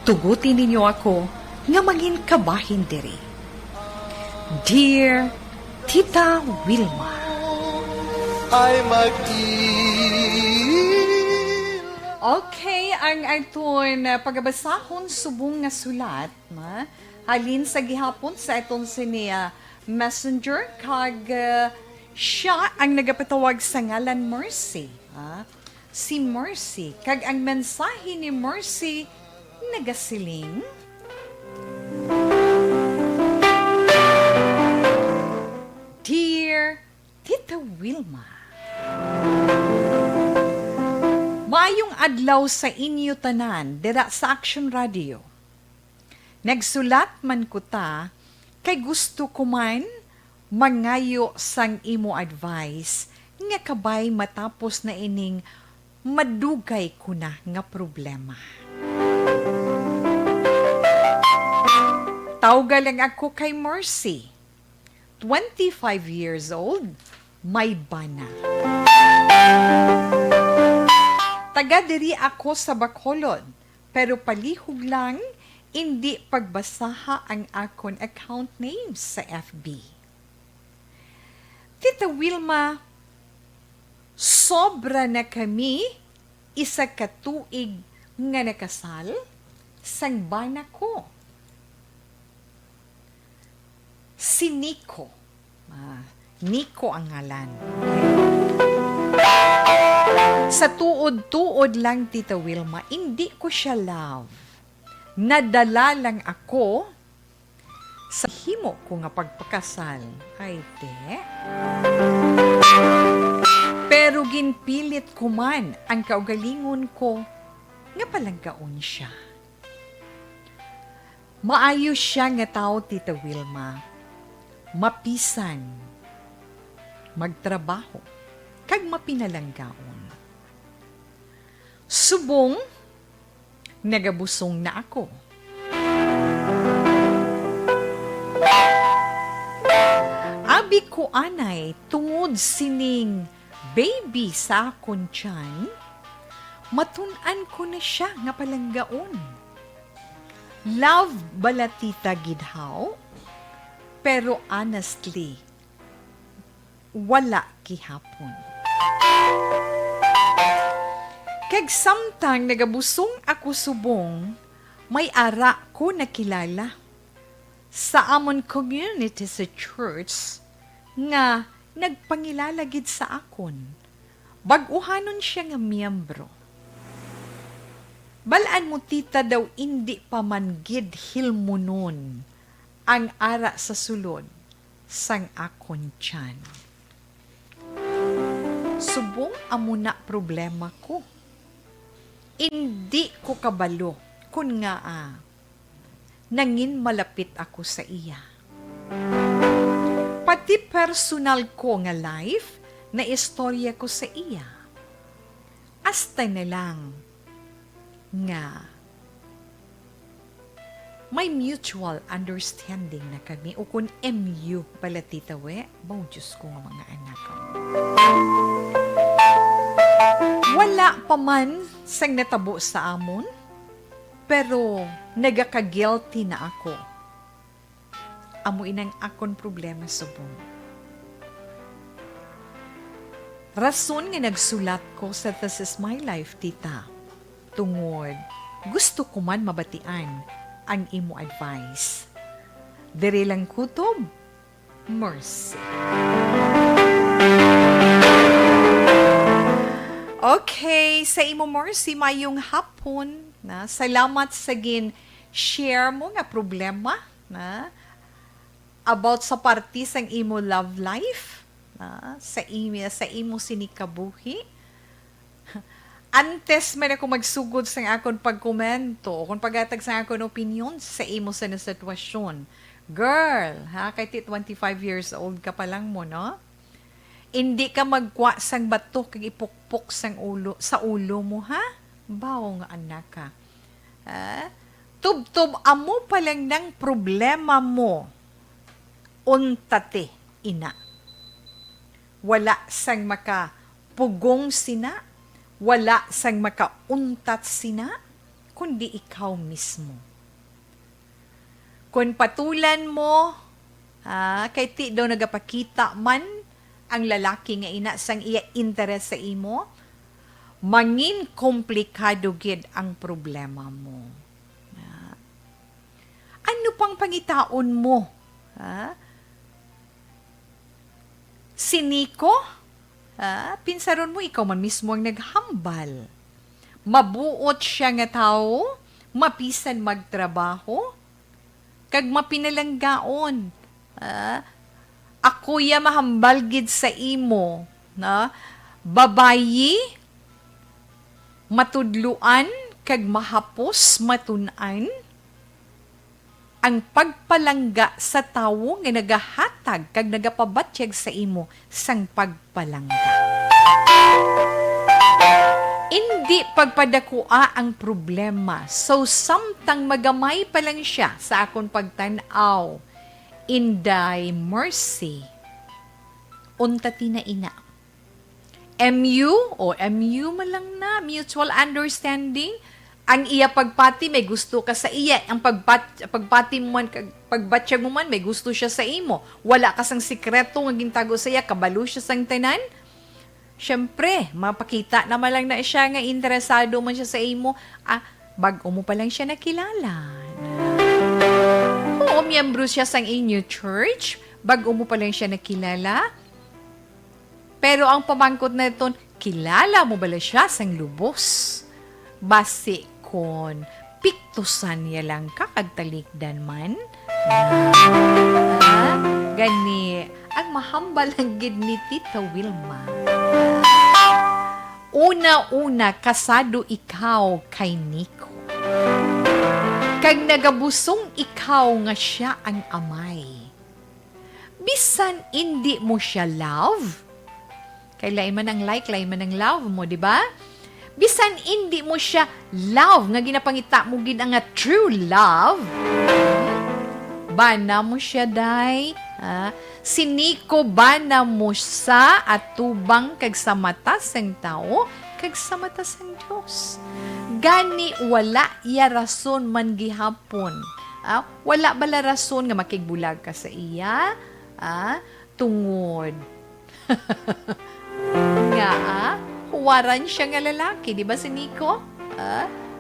Tugutin ninyo ako nga maging kabahin diri. Dear Tita Wilma, Okay, ang aton pagabasahon subong nga sulat, halin sa gihapon sa aton sinia messenger kag siya ang nagapatawag sa ngalan Mercy. Si Mercy. Kag ang mensahe ni Mercy nagasiling, Dear Tita Wilma, maayong adlaw sa inyo tanan dira sa Action Radio. Nagsulat man ko ta kay gusto ko man mangayo sang imo advice nga kabay matapos na ining madugay ko na nga problema. Tawgal lang ako kay Mercy. 25 years old, may bana. Taga diri ako sa Bacolod, pero palihog lang, hindi pagbasaha ang akon account name sa FB. Tita Wilma, sobra na kami isa ka tuig nga nakasal sang bana ko. Si Nico. Nico ang ngalan. Sa tuod-tuod lang, Tita Wilma, hindi ko siya love. Nadala lang ako sa himo ko nga pagpakasal. Ay, te. Pero ginpilit ko man ang kaugalingon ko nga palanggaon siya. Maayo siya nga tao, Tita Wilma. Mapisan, magtrabaho, kag mapinalanggaon. Subong, nagabusong na ako. Abi ko anay, tungod sining baby sa akon tiyan, matun-an ko na siya nga palanggaon. Love balatita gidhaw, pero honestly, wala gihapon. Kag samtang nagabusong ako subong, may ara ko nakilala sa amon community sa church nga nagpangilala gid sa akon. Bag-uhanon siya nga miyembro. Balaan mo tita daw hindi pa man gid hilmunon ang ara sa sulod sang akon tiyan. Subong amo na problema ko. Hindi ko kabalo kun nga nangin malapit ako sa iya. Pati personal ko nga life na istorya ko sa iya. Hasta na lang nga may mutual understanding na kami o kung MU pala tita we, bang Diyos ko nga mga anak ko. Wala pa man sang natabo sa amon, pero nagaka-guilty na ako. Amo inang akon problema subong. Rason nga nagsulat ko sa This Is My Life, tita. Tungod, gusto ko man mabatian ang imo advice. Diri lang kutob, Mercy. Okay, sa imo Mercy, mayong hapon na salamat sa share mo nga problema na about sa party sang imo love life na sa imo sinikabuhi. Antes man ako magsugod sa akon pagkomento, kung pagatag sa akon opinion sa imo sa sitwasyon. Girl, kahit 25 years old ka pa lang mo, no? Hindi ka magkwa sang bato kag ipukpok sang ulo sa ulo mo, ha? Bawo nga anak ka. Tubtob amo pa lang ng problema mo. Untate, ina. Wala sang makapugong sina, wala sang makauntat sina, kundi ikaw mismo. Kung patulan mo, kay ti daw nagapakita man ang lalaki nga ina sang iya interes sa imo, mangin komplikado gid ang problema mo. Ano pang pangitaon mo? Siniko? Pinsaron mo, ikaw man mismo ang naghambal. Mabuot siya nga tao, mapisan magtrabaho, kag mapinalanggaon. Ako ya mahambal gid sa imo, babayi, matudluan, kag mahapos matunan, ang pagpalangga sa tawo nga nagahatag kag nagapabatyag sa imo sang pagpalangga. Hindi pagpadakua ang problema. So, samtang magamay pa lang siya sa akong pagtanaw, inday mercy, untati na ina. MU o MU man lang na, mutual understanding, ang iya pagpati, may gusto ka sa iya. Ang pagpati mo man, pagbatsyag mo man, may gusto siya sa imo. Wala ka sang sikreto nga gintago sa iya, kabalo siya sang tanan. Siyempre, mapakita naman lang na siya nga interesado man siya sa imo. Bago mo pa lang siya nakilala. Oo, miyembro siya sang inyo church. Bago mo pa lang siya nakilala. Pero ang pamangkot na ito, kilala mo bala siya sang lubos? Base kon piktusan niya lang kakagtalikdan man. Gani, ang mahambal ang gid ni Tita Wilma. Una-una, kasado ikaw kay Nico. Kag nagabusong ikaw nga siya ang amay. Bisan hindi mo siya love, kay lain man ang like, lain man ang love mo, di ba? Bisan hindi mo siya love, nga ginapangita mo gid nga true love, bana mo siya, day. Si Nico bana mo sa atubang kag sa mata sang tao, kag sa mata sang Dios. Gani wala iya rason man gihapon. Wala bala rason nga makigbulag ka sa iya, tungod. Nga, huwaran siya nga lalaki, di ba si Nico?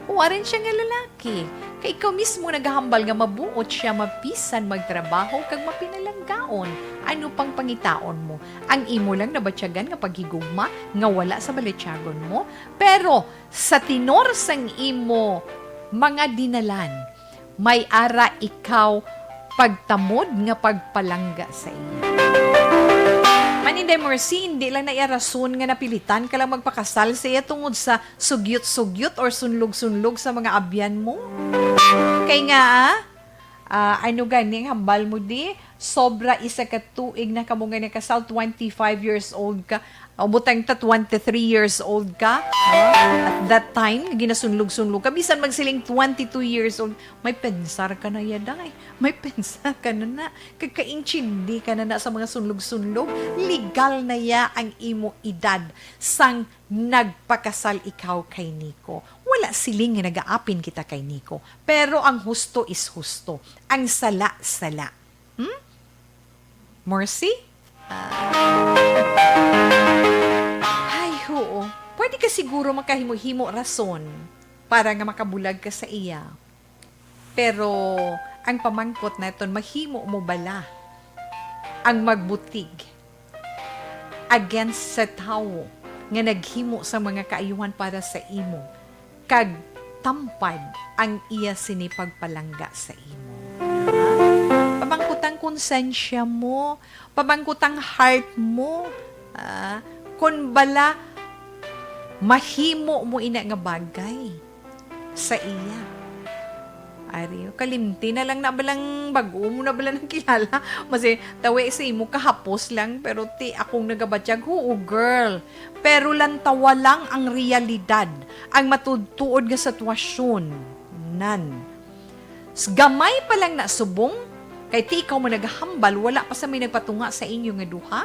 Huwaran siya nga lalaki. Kay ikaw mismo naghahambal nga mabuot siya, mapisan, magtrabaho, kag mapinalanggaon. Ano pang pangitaon mo? Ang imo lang nabatyagan nga paghigugma, nga wala sa balityagon mo. Pero sa tinor sang imo mga dinalan, may ara ikaw pagtamod nga pagpalangga sa iya. Maninday Mercy, hindi lang na rason nga napilitan ka lang magpakasal sa iya tungod sa sugyot-sugyot or sunlog-sunlog sa mga abyan mo. Kay nga, ano ganing hambal mo di, sobra isa ka tuig na kamo nga kasal, 25 years old ka, o butang ta 23 years old ka. At that time, ginasunlog-sunlog ka. Bisan magsiling 22 years old, may pensar ka na yaday. May pensar ka na. Kakainchindi ka na sa mga sunlog-sunlog. Legal na ya ang imo edad sang nagpakasal ikaw kay Nico. Wala siling nga nag-aapin kita kay Nico. Pero ang husto is husto. Ang sala-sala. Mercy? Ay, oo. Pwede ka siguro makahimo-himo rason para nga makabulag ka sa iya. Pero, ang pamangkot na ito, mahimo mo bala ang magbutig against sa tao nga naghimo sa mga kaayuhan para sa imo, kag tampad ang iya sinipagpalangga sa imo. Pamangkutang konsensya mo, pamangkutang heart mo, kung bala mahimo mo ina nga bagay sa iya. Ariyo, kalimti na lang na balang bago mo na balang kilala. Kasi tawe sa imo kahapos lang, pero ti akong nagabatyag, girl. Pero lang tawa lang ang realidad, ang matudtuod nga sitwasyon. Nan. Gamay pa lang na subong, kay ti ikaw mo naghambal, wala pa sa may nagpatunga sa inyo nga duha.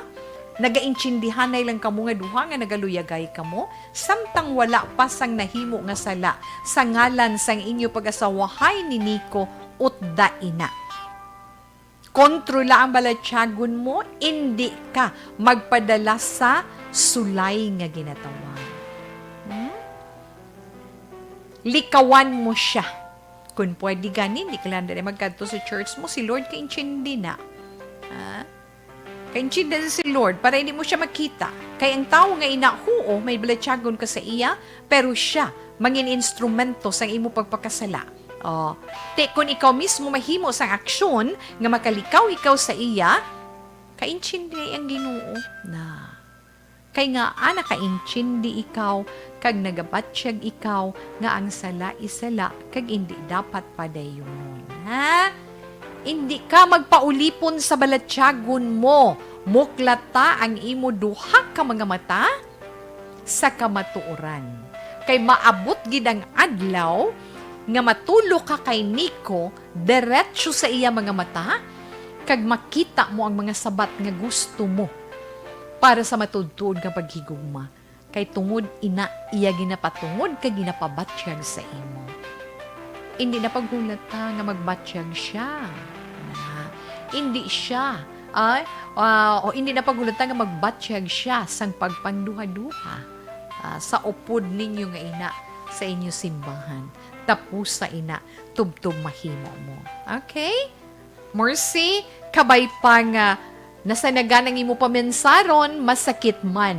Nagaintindihanay lang kamo nga duha nga nagaluyagay kamo, samtang wala pa sang nahimo nga sala sa ngalan sang inyo pag-asawahay ni Nico ut daina. Kontrola ang balatyagon mo, hindi ka magpadala sa sulay nga ginatawan. Likawan mo siya. Kung pwede ganin, di ka lang dali magkadto sa church mo, si Lord kainchindi na. Kainchindi na si Lord para hindi mo siya makita. Kaya ang tao nga inahuo, may balatyagon ka sa iya, pero siya, mangin instrumento sa imo pagpakasala. Kung ikaw mismo mahimo sang aksyon nga makalikaw ikaw sa iya, kainchindi ang Ginoo na. Kay nga ana kainchindi ikaw kag nagabatsyag ikaw nga ang sala isala kag hindi dapat padayon. Ha? Hindi ka magpaulipon sa balatyagon mo. Muklata ang imo duha ka mga mata sa kamatuoran. Kay maabot gid ang adlaw nga matulo ka kay Nico diretso sa iya mga mata kag makita mo ang mga sabat nga gusto mo para sa matudtuod nga paghigugma. Kay tungod ina iya ginapatungod kag ginapabatsyag sa imo. Hindi na paghulata nga magbatsyag siya. Hindi siya hindi na paghulata nga magbatsyag siya sang pagpanduha-duha sa upod ninyo nga ina sa inyo simbahan. Tapos sa ina, tubtub mahimo mo. Okay? Mercy, kabay pa nga nasa naganang imo pamensaron, masakit man.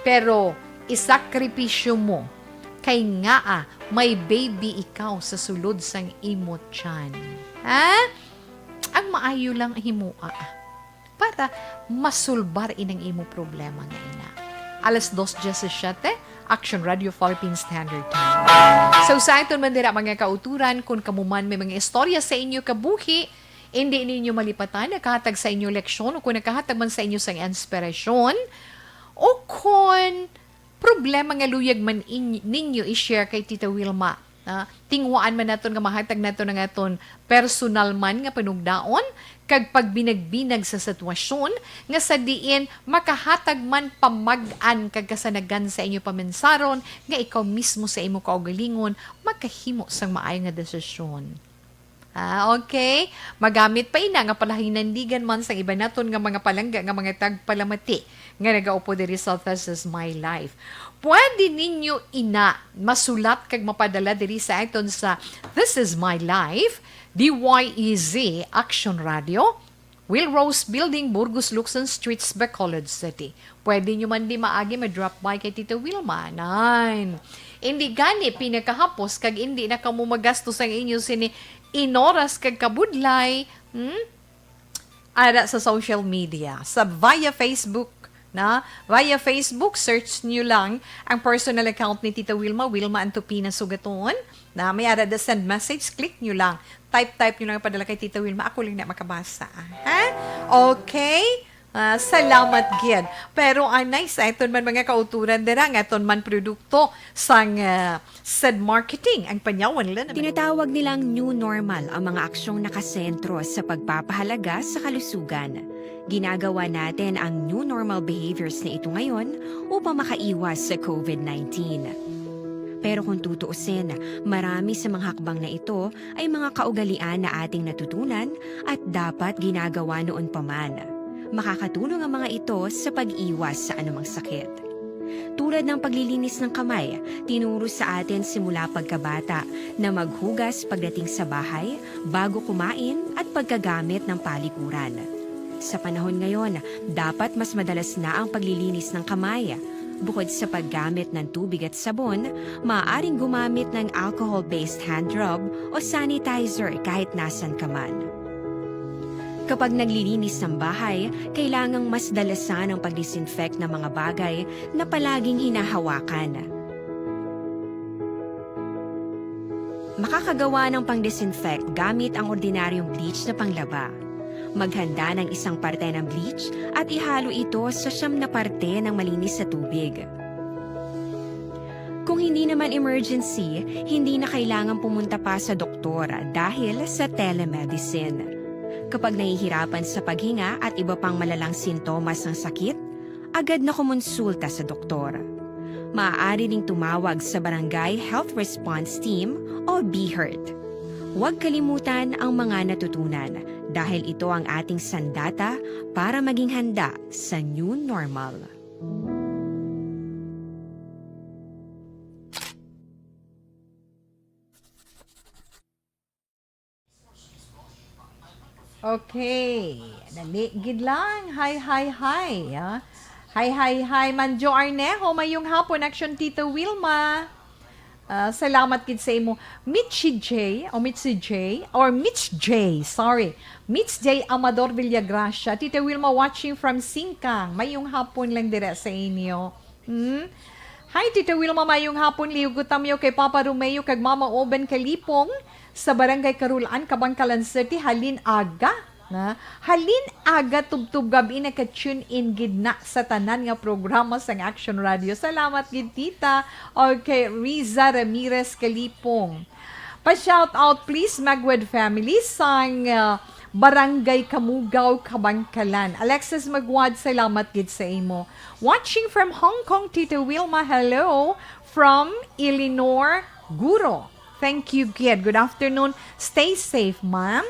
Pero, isakripisyo mo. Kay nga may baby ikaw sa sulod sang imo tiyan. Ha? Ang maayo lang himua. Para masulbar inang imo problema nga ina. 2:17, Action Radio Philippines Standard Time. So sa ito man dira mga kauturan, kung kamuman may mga istorya sa inyo kabuhi, hindi ninyo malipatan, nakahatag sa inyo leksyon, o kung nakahatag man sa inyo sang inspirasyon, o kung problema nga luyag man ninyo i-share kay Tita Wilma. Tingwaan man naton nga mahatag naton nga aton personal man nga panugdaon kag pagbinagbinag sa sitwasyon nga sa diin makahatag man pamag-an kag kasanagan sa inyo pamensaron nga ikaw mismo sa imo kaugalingon makahimo sang maayo nga desisyon. Okay? Magamit pa ina nga palahinandigan man sa iba naton nga mga palangga nga mga tagpalamati nga nagaupo diri sa This Is My Life. Pwede ninyo ina masulat kag mapadala diri sa aton sa This Is My Life, DYEZ Action Radio, Will Rose Building, Burgos Luxon Streets, Bacolod City. Pwede nyo man di maagi ma-drop by kay Tita Wilma. 9. Hindi gani pinakahapos kag hindi na kamo magastos ang inyo sini inoras kag kabudlay ara sa social media, sa via Facebook. Via Facebook, search nyo lang ang personal account ni Tita Wilma, Wilma Antopina Sugaton. May ara da send message, click nyo lang. Type nyo lang padala kay Tita Wilma. Ako lang na makabasa. Okay? Salamat gid. Pero anay sa iton man mga kauturan dira nga iton man produkto sang said marketing ang panyawan nila. Tinatawag nilang new normal ang mga aksyong nakasentro sa pagpapahalaga sa kalusugan. Ginagawa natin ang new normal behaviors na ito ngayon upang makaiwas sa COVID-19. Pero kung tutuusin, marami sa mga hakbang na ito ay mga kaugalian na ating natutunan at dapat ginagawa noon pa man. Makakatulong ang mga ito sa pag-iwas sa anumang sakit. Tulad ng paglilinis ng kamay, tinuro sa atin simula pagkabata na maghugas pagdating sa bahay, bago kumain at pagkagamit ng palikuran. Sa panahon ngayon, dapat mas madalas na ang paglilinis ng kamay. Bukod sa paggamit ng tubig at sabon, maaaring gumamit ng alcohol-based hand rub o sanitizer kahit nasan ka man. Kapag naglilinis ng bahay, kailangang mas dalasan ang pag-disinfect ng mga bagay na palaging hinahawakan. Makakagawa ng pang-disinfect gamit ang ordinaryong bleach na panglaba. Maghanda ng 1 parte ng bleach at ihalo ito sa 9 na parte ng malinis na tubig. kung hindi naman emergency, hindi na kailangan pumunta pa sa doktor dahil sa telemedicine. Kapag nahihirapan sa paghinga at iba pang malalang sintomas ng sakit, agad na kumonsulta sa doktor. Maaari ring tumawag sa Barangay Health Response Team o BHERT. Huwag kalimutan ang mga natutunan dahil ito ang ating sandata para maging handa sa new normal. Okay. Naligid lang. Hi. Ah. Hi. Manjo Arnejo, mayong hapon. Action Tita Wilma. Salamat kid sa imo. Mitch J. Sorry. Mitch J. Amador Villagracia. Tita Wilma watching from Singkang. Mayong hapon lang dire sa inyo. Hi, Tita Wilma, mayong hapon. Liugutam yo kay Papa Romeo kag Mama Oben Kalipong sa Barangay Karulaan, Kabangkalan City, halin aga. Halin aga tubtub gabi na ka-tune in gidna sa tanan nga programa sa Action Radio. Salamat gid tita. Okay, Riza Ramirez Kalipong. Pa-shout out please Magwed family sang Barangay Kamugaw, Kabangkalan. Alexis Magwad, salamat gid sa imo. Watching from Hong Kong, Tita Wilma, hello. From Eleanor Guro. Thank you, kid. Good afternoon. Stay safe, ma'am.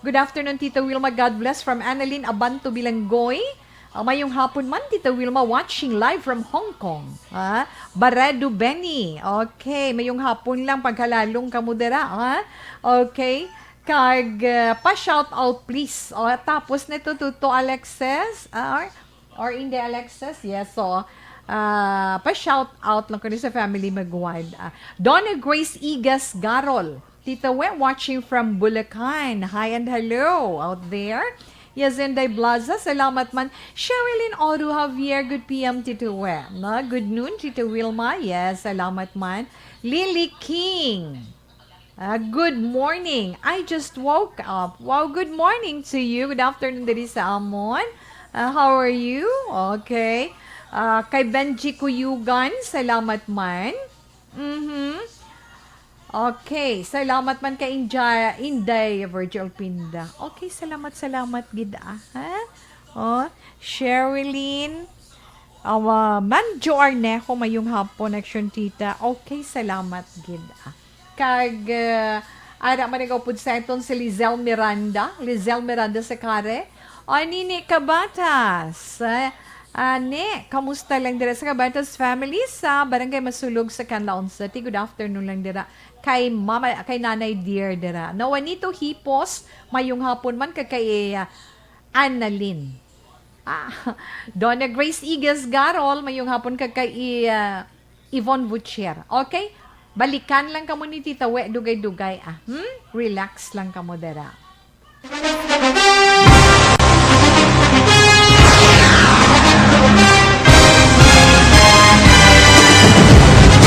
Good afternoon, Tita Wilma. God bless from Annalyn Abanto Bilanggoy. Mayong hapon man, Tita Wilma, watching live from Hong Kong. Baredo Benny. Okay, mayong hapon lang paghalalong kamudera. Okay. Kag pa-shout out please. Tapos nito to Alexis. Or hindi Alexis? Yes, so pa-shout out lang ko sa family Magwad. Donna Grace Igas Garol. Tita We watching from Bulacan. Hi and hello out there. Yazenday Blaza, salamat man. Sherilyn Oru Javier, good PM Tita We. Good noon Tita Wilma. Yes, salamat man. Lily King. Good morning. I just woke up. Wow, good morning to you. Good afternoon diri sa amon. How are you? Okay. Kay Benji Kuyugan, salamat man. Okay, salamat man kay Inday Virgil Pinda. Okay, salamat gid Sherilyn Manjo Arnejo, mayong hapon action tita. Okay, salamat gid Kag ara man nagapud sa iton si Lizelle Miranda sa Kare. Nini Kabatas. Kamusta lang dira sa Kabatas family sa Barangay Masulog sa Canlaon City. Good afternoon lang dira kay Nanay Dear dira. Nawanito Hipos, mayong hapon man kay Annalyn. Donna Grace Igas Garol, mayong hapon kay Yvonne Butcher. Okay? Balikan lang kamo ni Tita We, dugay-dugay Relax lang kamo dira.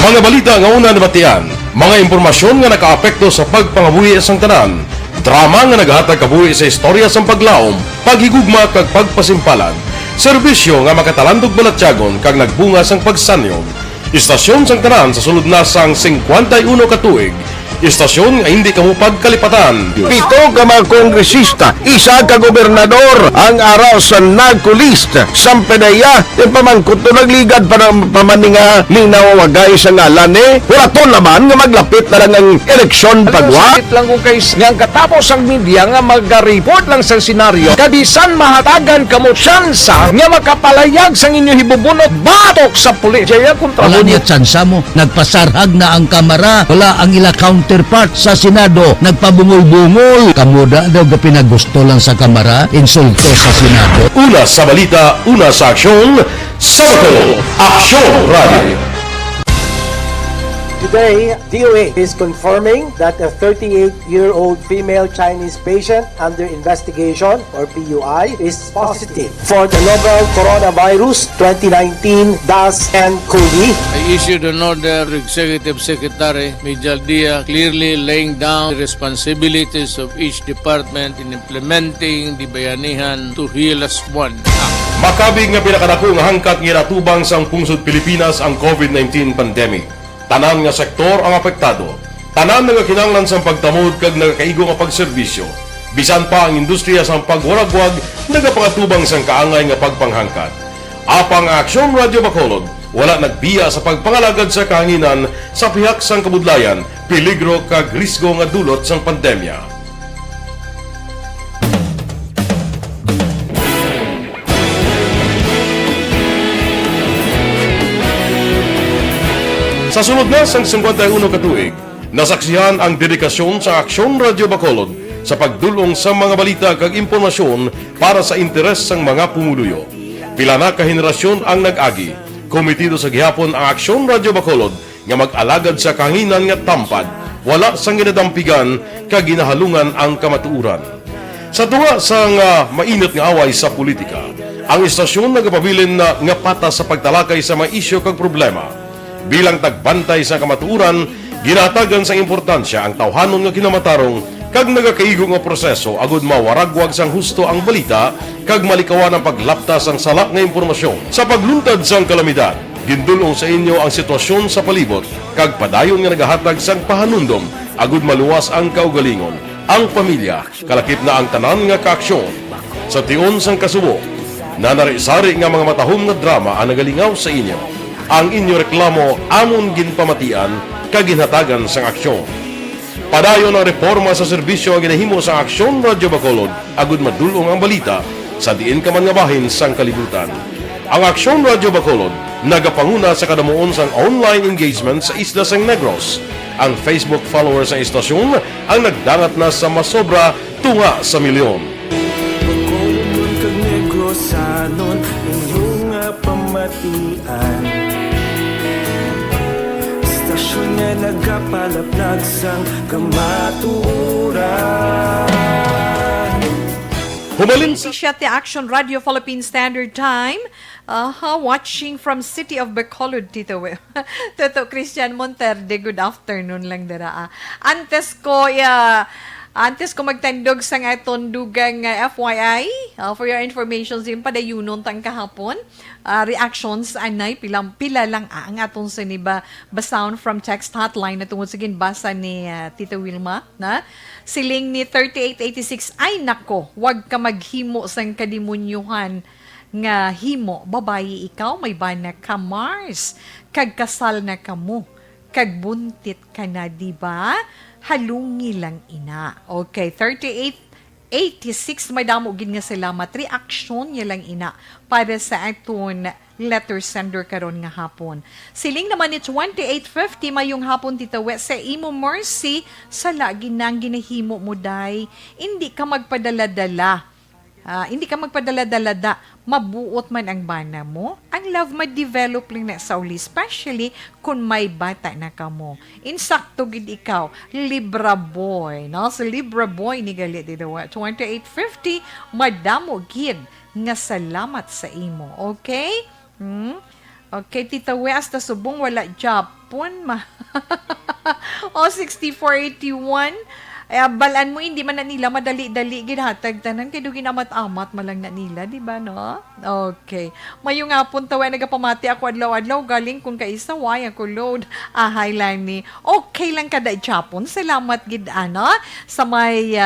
Mga balita nga una nabatian, mga impormasyon nga nakaapekto sa pagpangabuhi sang tanan, drama nga naghatag kabuhi sa istorya sang paglaom, paghigugma kag pagpasimpalan, serbisyo nga makatalandog balatyagon kag nagbunga sang pagsanyon, istasyon sang tanan sa sulod na sang 51 ka tuig, istasyon nga hindi kamo pagkalipatan. 7 ka mga kongresista, 1 ka gobernador ang araw sa nagkulist sa PDEA yung pamangkot to nagligad para pamaninga linaw wagay sa ngalan wala to naman nga maglapit na lang ang eleksyon pagwa lang kung kays nga katapos ang media nga mag-report lang sa senaryo kabisan mahatagan kamo tsansa nga makapalayag sa inyo hibubunot batok sa pulis Wala niya tsansa mo, nagpasarhag na ang kamera, wala ang ila counterpart sa Senado, nagpabungol-bungol. Kamuda daw ga pinagusto lang sa kamera, insulto sa Senado. Una sa balita, una sa aksyon, Sabado, Aksyon Radio. Today, DOA is confirming that a 38-year-old female Chinese patient under investigation, or PUI, is positive for the novel coronavirus 2019-nCoV. I issued an order to Executive Secretary Mijal Dia clearly laying down the responsibilities of each department in implementing the Bayanihan to Heal as One Act. Makabig nga pinakadako nga hangkat nga natubang sang pungsod Pilipinas ang COVID-19 pandemic. Tanan nga sektor ang apektado. Tanan nga kinahanglan sang pagtamod kag nagakaigo nga pagserbisyo. Bisan pa ang industriya sang pagwaragwag nagapangatubang sang kaangay nga pagpanghangkat. Apang Aksyon Radio Bacolod wala nagbiya sa pagpangalagad sa kahanginan sa pihak sang kabudlayan, peligro kag risgo nga dulot sang pandemya. Sa sunod na sang 51 katuig, nasaksihan ang dedikasyon sa Aksyon Radio Bacolod sa pagdulong sa mga balita kag impormasyon para sa interes sang mga pumuluyo. Pila na ka henerasyon ang nag-agi, komitido sa gihapon ang Aksyon Radio Bacolod nga mag-alagad sa kahanginan nga tampad, wala sang ginadampigan kag ginahalungan ang kamatuuran. Sa tunga sang mainit nga away sa politika, ang istasyon nagapabilin na nga patas sa pagtalakay sa mga isyu kag problema. Bilang tagbantay sa kamatuuran, ginatagan sa importansya ang tawhanon nga kinamatarong kag nagakaigo nga proseso agud mawaragwag sang husto ang balita kag malikawan ang paglaptas sang salak nga impormasyon. Sa pagluntad sang kalamidad, gindulong sa inyo ang sitwasyon sa palibot kag padayon nga nagahatag sang pahanundom agud maluwas ang kaugalingon, ang pamilya, kalakip na ang tanan nga kaaksyon. Sa tion sang kasubo, nanari-sari nga mga matahom nga drama ang nagalingaw sa inyo. Ang inyo reklamo amon ginpamatian kag ginhatagan sang aksyon. Padayon ang reforma sa serbisyo ang ginahimo sa Aksyon Radio Bacolod agud madulong ang balita sa diin ka man nga bahin sang kalibutan. Ang Aksyon Radio Bacolod nagapanguna sa kadamuon sang online engagement sa Isla sang Negros. Ang Facebook followers sa istasyon ang nagdangat na sa masobra tunga sa milyon. Bacolod kag Negros sanon inyong pamatian. Stasyon nga nagapalaplag sang kamatuuran. Humalin Si Siete Action Radio Philippine Standard Time. Watching from City of Bacolod, Tito Will. Toto Christian Monterde, good afternoon lang dara. Antes ko magtandog sa nga itong dugang FYI, for your information, yung padayunon tang kahapon, reactions anay, pila lang ang atong siniba basound from text hotline na tungod sa ginbasa ni Tita Wilma, na siling ni 3886, ay nako, wag ka maghimo sang kadimunyuhan nga himo, babayi ikaw, may bana ka Mars, kag kasal na kamo, kag buntit ka na, diba? Halungi lang ina. Okay, 3886, may damo gid nga salamat. Reaksyon niya lang ina para sa aton letter sender karon nga hapon. Siling naman ni 2850 mayong hapon Tita Wet sa imo mercy sa lagi nang ginahimo mo day. Hindi ka magpadala-dala. Hindi ka magpadala-dala, mabuot man ang bana mo, ang love ma-develop lang na sa uli, especially kung may bata na ka mo. Insakto gid ikaw, Libra boy, no? So Libra boy ni galit dito, 2850, madamo gid nga salamat sa imo, okay? Okay, Tita We, hasta subong wala Japon, o 6481, balaan mo, hindi man na nila madali-dali ginhatag tanan kay dugin amat-amat malang na nila, di ba, no? Okay. Mayong hapon tawa nagapamati ako adlaw-adlaw galing kung kaisa way ako load highline ni. Okay lang kada Japon. Salamat gid ana sa may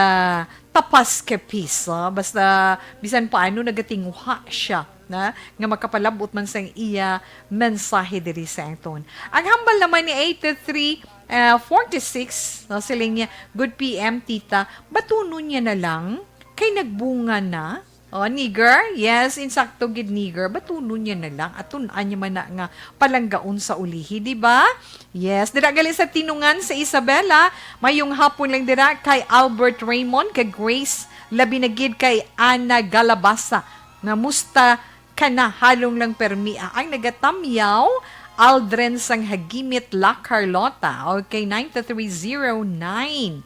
tapas ke piso. Basta bisan paano nagatinguha siya na nga makapalabot man sang iya mensahe diri sa aton. Ang hambal naman ni 8346, siling niya, good PM, tita, batuno niya na lang, kay nagbunga na, nigger, yes, insakto gid nigger, batuno niya na lang, at tunan niya man na nga palanggaon sa ulihi, di ba? Yes, dira gali sa tinungan sa Isabela, mayong hapon lang dira kay Albert Raymond, kay Grace Labinagid, kay Ana Galabasa, nga musta ka na halong lang permia, ang nagatamyaw, Aldren sang Hagimit La Carlota. Okay, 9309.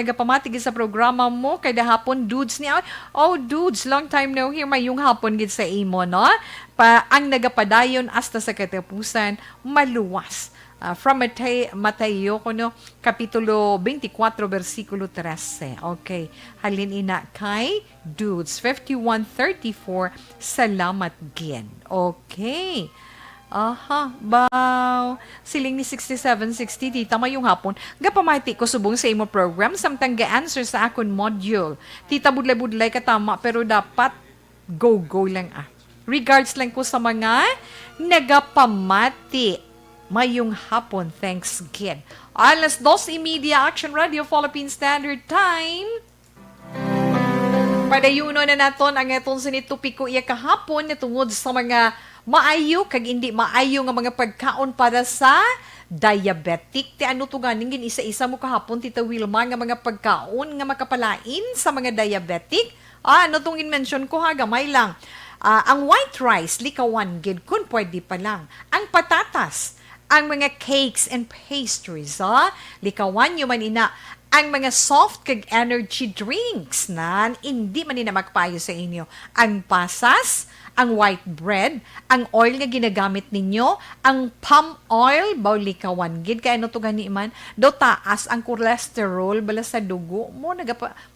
Nagapamatig sa programa mo kay hapon dudes niya. Oh, dudes, long time no here, mayong hapon gid sa imo, no? Ang nagapadayon hasta sa katapusan, maluwas from Mateo kuno kapitulo 24 versikulo 13. Okay. Halin ina kay Dudes 51:34. Salamat gid. Okay. Aha, baw. Siling ni 6760, tita mayong hapon. Gapamati ko subong sa imo program samtang ga-answer sa akon module. Tita budlay-budlay katama pero dapat go lang Regards lang ko sa mga nagapamati. Mayong hapon, thanks gid. Alas 2:30 Action Radio Philippine Standard Time. Padayuno na naton ang etong sinitupiko iya kahapon na tungod sa mga maayo kag hindi maayo nga mga pagkaon para sa diabetic. Ti ano to ganing isa-isa mo kahapon Tita Wilma nga mga pagkaon nga makapalain sa mga diabetic. Ano tong in-mention ko ha, gamay lang. Ang white rice, likawan gid kun pwede pa lang. Ang patatas, ang mga cakes and pastries, likawan nyo man ina. Ang mga soft kag energy drinks na hindi man nina magpayo sa inyo. Ang pasas, ang white bread, ang oil nga ginagamit ninyo, ang palm oil, likawan gid kay ano to gani man, do taas ang cholesterol bala sa dugo mo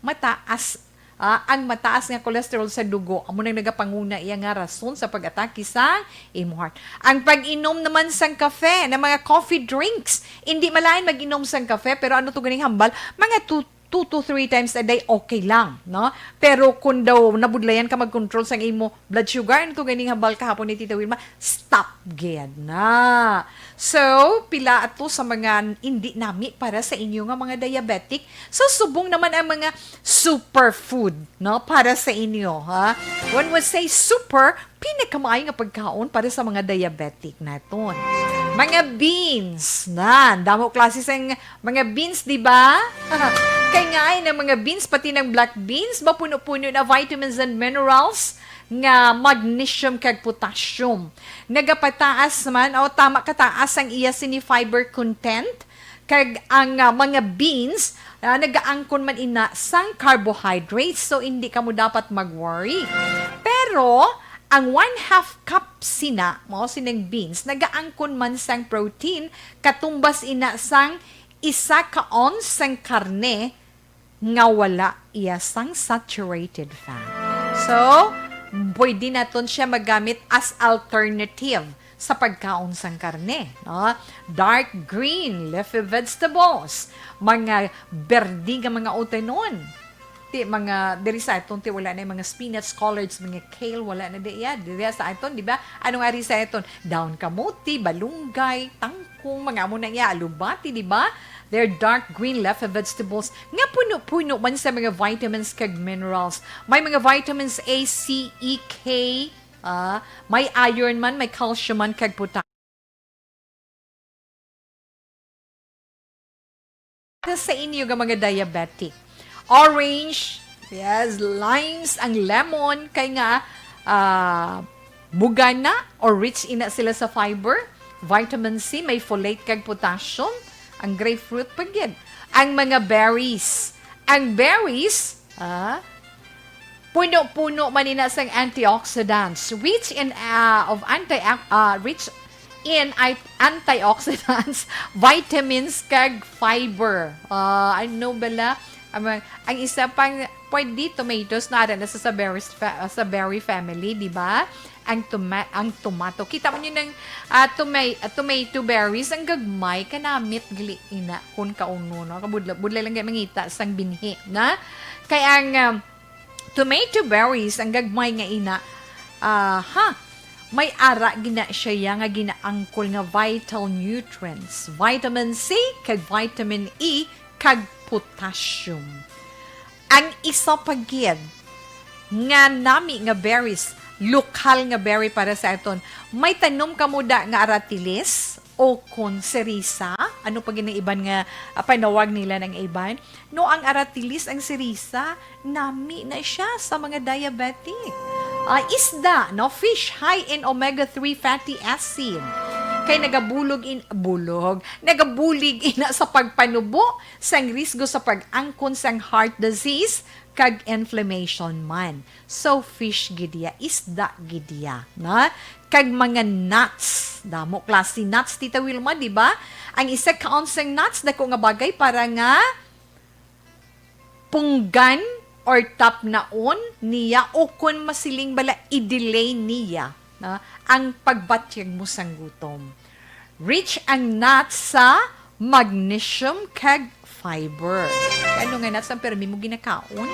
mataas. Ang mataas nga cholesterol sa dugo amo nang nagapanguna iya nga rason sa pag-atake sa imo heart. Ang pag-inom naman sang kafe, na mga coffee drinks, hindi malain mag-inom sang kafe pero ano to ganing hambal, mga 2 to 3 times a day okay lang, no? Pero kung daw nabudlayan ka mag-control sang imo blood sugar, ano to ganing hambal kahapon ni Tita Wilma, stop gid na. So, pila ato sa mga hindi nami para sa inyo nga mga diabetic. So, subong naman ang mga superfood, no? Para sa inyo, ha? When we say super, pinakamay nga pagkaon para sa mga diabetic naton. Mga beans, damo klase sang mga beans, di ba? Kay nga ng mga beans, pati ng black beans, mapuno-puno na vitamins and minerals, nga magnesium kag potassium. Nagapataas man, o tama kataas ang iya sini fiber content, kag ang mga beans, nagaangkon man ina sang carbohydrates, so hindi ka mo dapat mag-worry. Pero, ang 1/2 cup sina, mo sinang beans, nagaangkon man sang protein, katumbas ina sang 1 ka ounce sang karne, nga wala iya sang saturated fat. So, pwede naton siya magamit as alternative sa pagkaon sang karne. No? Dark green, leafy vegetables, mga berdi nga mga utanon, mga diri sa aton wala na yung mga spinach, collards, mga kale, wala na diri sa aton, di ba? Anong ari sa aton? Daon kamuti, balunggay, tangkong, mga amo na iya, alubati, di ba? They're dark green leafy vegetables nga puno-puno man sa mga vitamins kag minerals. May mga vitamins A, C, E, K, may iron man, may calcium man kag potassium. Sa inyo nga mga diabetic, orange, yes, limes, ang lemon, kay nga bugana or rich ina sila sa fiber, vitamin C, may folate kag potassium, ang grapefruit pagid. Ang mga berries. Ang berries, puno-puno manina sang antioxidants, rich in antioxidants, vitamins kag fiber. Ano bala? Ang isa pang pwede tomatoes na rin sa berry family, di ba? Ang tomato. Kita mo nyo ng tomato berries, ang gagmay kanamit gali ina kun kauno, no? Budlay lang mangita sang binhi, na? Kaya ang tomato berries, ang gagmay nga ina, may ara gina siya nga ginaangkol nga vital nutrients, vitamin C kag vitamin E kag potassium. Ang isa pagid nga nami nga berries, lokal nga berry para sa aton, may tanom kamuda nga aratilis o konserisa. Ano pa ginang iban nga panawag nila ng iban? No, ang aratilis, ang serisa, nami na siya sa mga diabetic. Isda, no, fish high in omega-3 fatty acid. kay nagabulig ina sa pagpanubo sang risgo sa pag-angkon sang heart disease kag inflammation man. So fish gidya, isda gidya, na? Kag mga nuts, damo klase nuts Tita Wilma, di ba? Ang isa ka onsang nuts dako nga bagay para nga punggan or tap naon niya o kung masiling bala i-delay niya na ang pagbatyag mo sang gutom. Rich ang nuts sa magnesium kag fiber. Ano nga nuts ang permi mo ginakaon?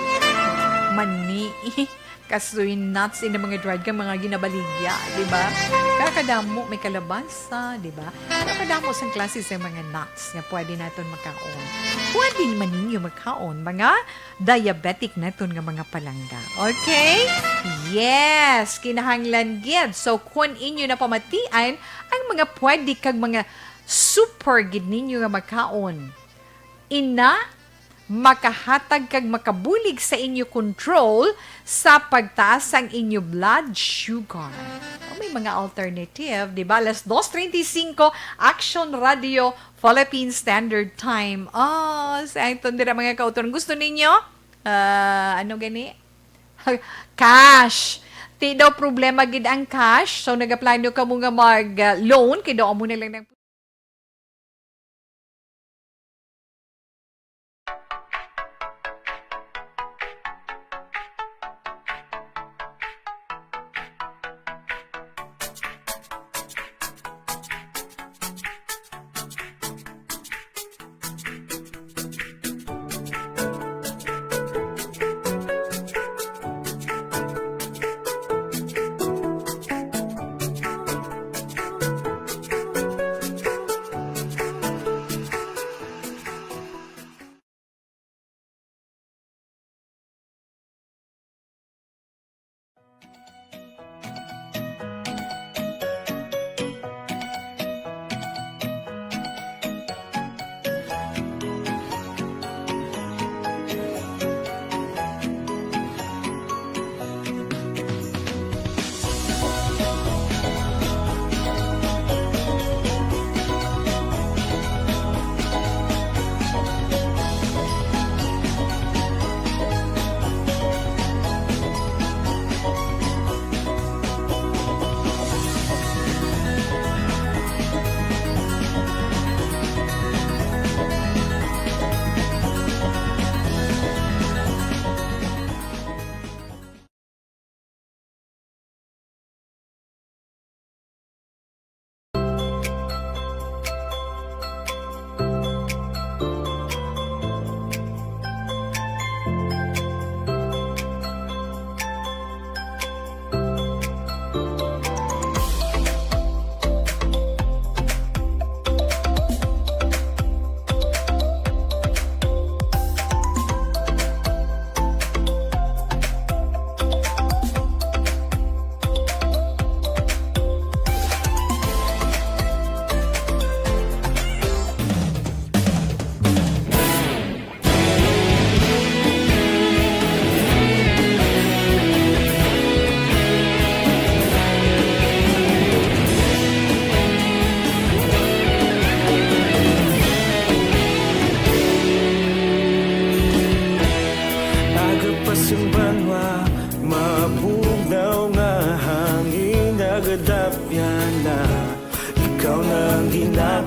Mani. Kasoy nuts in mga dried ka mga ginabaligya, di ba? Kakadamo may kalabasa, di ba? Kakadamo sang klase sa mga nuts na pwede natin makaon. Pwede naman ninyo makaon mga diabetic natin nga mga palangga. Okay? Yes! Kinahanglan gid. So, kung inyo na pamatian, ang mga pwede kag mga super gid ninyo nga makaon. Ina, makahatag kag makabulig sa inyo control sa pagtaas ang inyo blood sugar. May mga alternative, di ba? Alas 2:35, Action Radio, Philippine Standard Time. Sa ito nila mga kauton. Gusto ninyo? Ano gani? Cash. Di daw problema gid ang cash. So, nag-apply ka mo nga mag-loan. Kaya daw mo na lang ng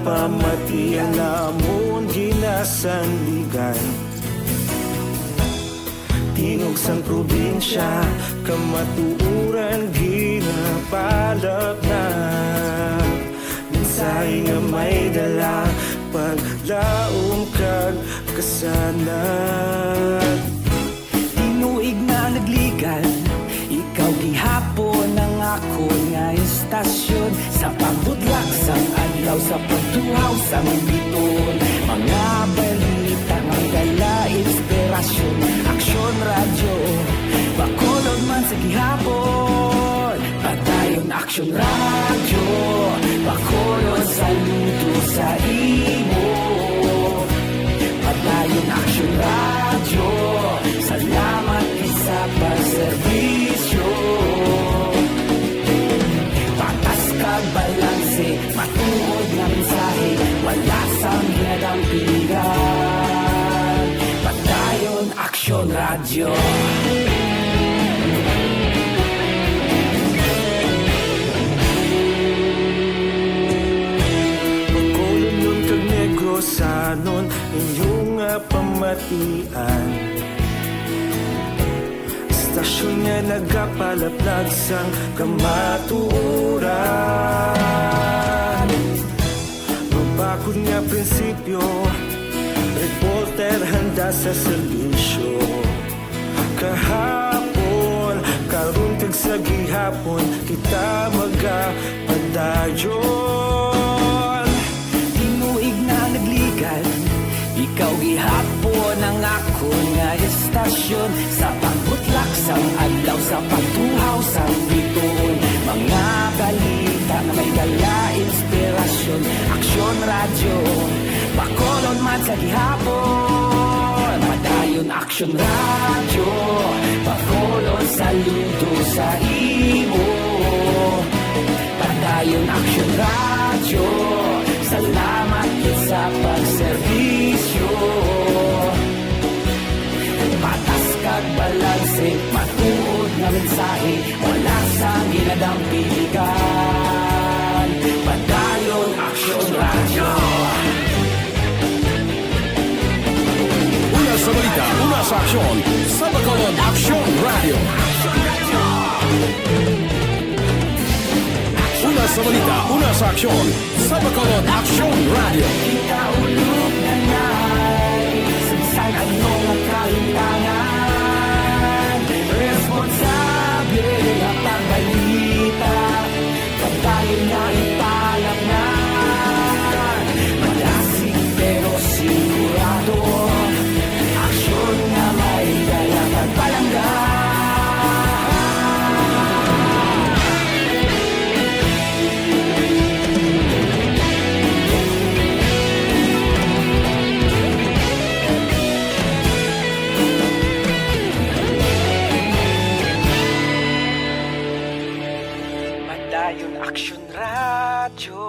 Pamatian namon ginasandigan Tingog sang probinsya kamatuuran ginapalap na Mensahe nga may dala paglaom kag kasanat Tinuig na nagligan ikaw gihapon ang ako nga istasyon Sa pagbudlak sang adlaw sa pagtuhaw sang biton Mga balita nga dala inspirasyon Aksyon radyo Bacolod man sa gihapon Padayon Aksyon radyo Bacolod saludo sa imo Padayon Aksyon radyo Salamat isa pagserbisyo Patas ka balanse, matuwa Radyo. Pagkulong nun kag negosanon inyong pamatian. Istasyon nga nagapalaplag sang kamatuuran. Mabakod nga prinsipyo, reporter handa sa serbisyo. Kahapon, karong kag sa gihapon, kita magapadayon. Tinuig na nagligad, ikaw gihapon ang ako nga estasyon. Sa pagbutlak sang adlaw, sa pagtuhaw sang bituon. Mga balita na may dala inspirasyon. Aksyon radyo, Bacolod man sa gihapon. Padayon Aksyon radyo, Bacolod saludo sa imo. Padayon Aksyon radyo, salamat kit sa pagserbisyo. Patas kag balanse, matuod nga mensahe, wala sang ginadampigan. Padayon Aksyon radyo. Una sa balita, una sa aksyon, sa Bacolod Aksyon Radio. Una sa balita, una sa aksyon, sa Bacolod Aksyon Radio. Ikaulog na na'y Sinsan ano ang kahintangan. Responsable ang pagbalita, pagdayon na ipalang na. Malasig pero sigurado, aksyon na may dalang pagpalangga. Padayon Aksyon radyo,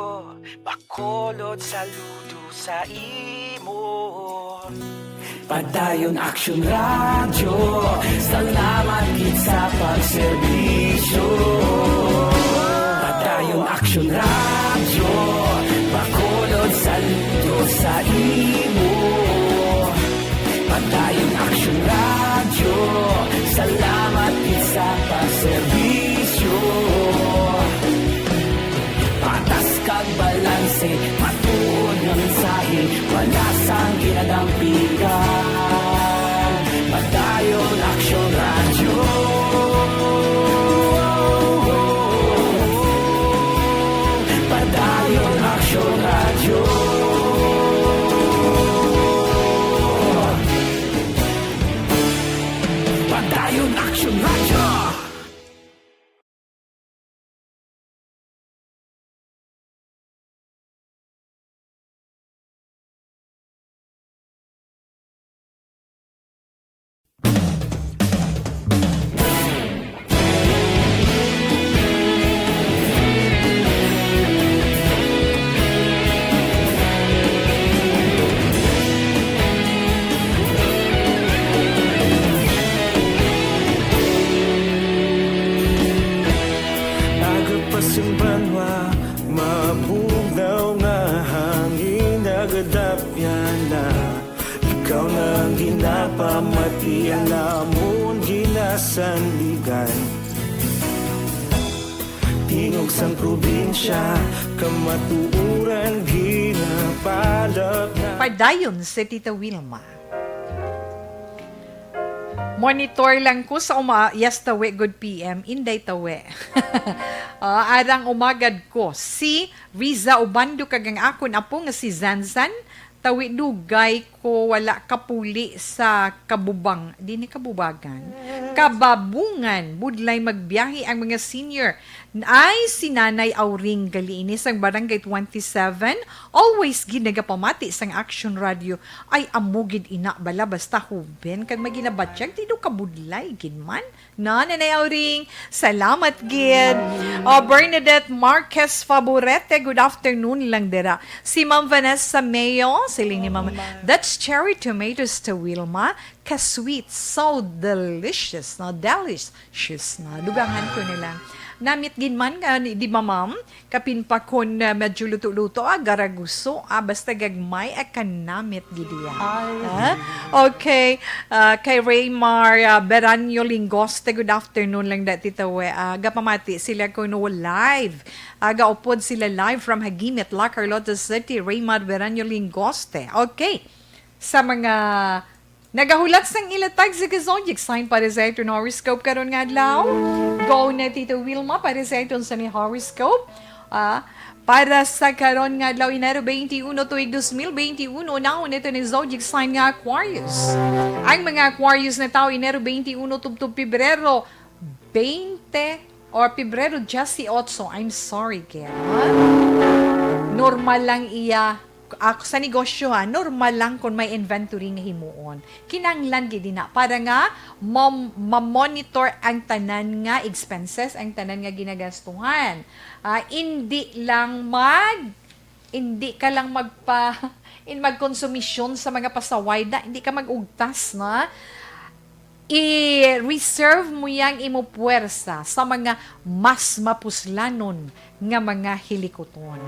Bacolod saludo sa imo. Padayon Aksyon radyo, salamat kit sa pagserbisyo. Padayon Aksyon radyo, Bacolod saludo sa imo. Padayon Aksyon radyo, salamat kit sa pagserbisyo. Patas kag balanse, matuod nga mensahe, wala sang ginadampigan. Padayon Aksyon radyo. Padayon Aksyon radyo. Padayon Aksyon radyo. Agapasumbanwa, mabugnaw nga hangin nagadapyan na. Ikaw na ang ginapamatian namon ginasandigan. Tingog sang probinsya, kamatuuran ginapalap na. Padayon si Tita Wilma. Monitor lang ko sa yes tawe, good PM, inday tawe. Arang umagad ko, si Riza Ubando kagang akon apo nga si Zanzan, tawi dugay ko wala kapuli sa kabubang, di ni kabubagan, kababungan, budlay magbiyahe ang mga senior, ay si Nanay Auring Galiinis ang Barangay 27, always ginagapamati sang Aksyon Radio, ay amugid ina bala basta huben, kag maginabatsyag, di do kabudlay, ginman, na Nanay Auring, salamat gid. Bernadette Marquez Favorete, good afternoon lang dira. Si Ma'am Vanessa Mayo, siling ni Ma'am, that's cherry tomatoes to Wilma, ka-sweet, so delicious, no? Delicious na. Dugangan ko nila. Namit ginman nga, di ba ma'am? Kapin pa kon medyo luto-luto, garaguso, basta gagmay, kanamit gidiya. Okay. Kay Raymar Beranyo Lingoste, good afternoon lang dati tawe. Gapamati sila ko no live. Gaupod sila live from Hagimit, La Carlota City. Raymar Beranyo Lingoste. Okay. Sa mga nagahulat sang ilatag sa zodiac sign para sa ito na horoscope karon nga adlaw. Go na Tito Wilma para sa ito sa ni horoscope. Para sa karon nga adlaw Enero 21 tuig 2021 naon ito ni zodiac sign nga Aquarius. Ang mga Aquarius na tao Enero 21 tubtub Pebrero 20 or Pebrero 18. I'm sorry, Ken. Normal lang iya sa negosyo normal lang kung may inventory nga himuon. Kinanglan gid na para nga ma-monitor ang tanan nga expenses, ang tanan nga ginagastuhan. Hindi ka lang magkonsumisyon sa mga pasawayda, hindi ka magugtas na. I-reserve mo yang imo puwersa sa mga mas mapuslanon nga mga hilikoton.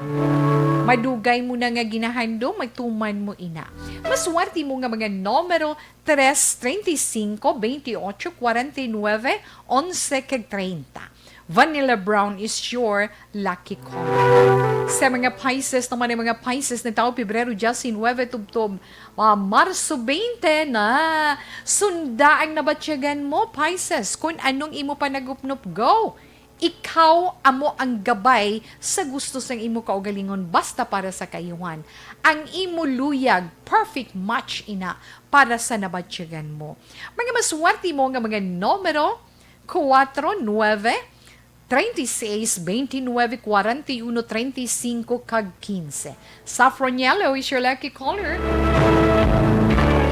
Madugay mo na nga ginahando, magtuman mo ina. Maswerte mo nga mga numero 3, 35, 28, 49, 11, kag 30. Vanilla brown is your lucky color. Sa mga Pisces naman ang mga Pisces na tao, Pebrero 19, tubtob, Marso 20 na. Sunda ang nabatsyagan mo, Pisces. Kung anong imo pa nagupnop, go. Ikaw amo ang gabay sa gusto sang imo kaugalingon basta para sa kayuhan. Ang imo luyag, perfect match ina para sa nabatsyagan mo. Mga maswerte mo nga mga numero 4, 9, 36, 29, 41, 35, kag 15. Saffron yellow is your lucky color.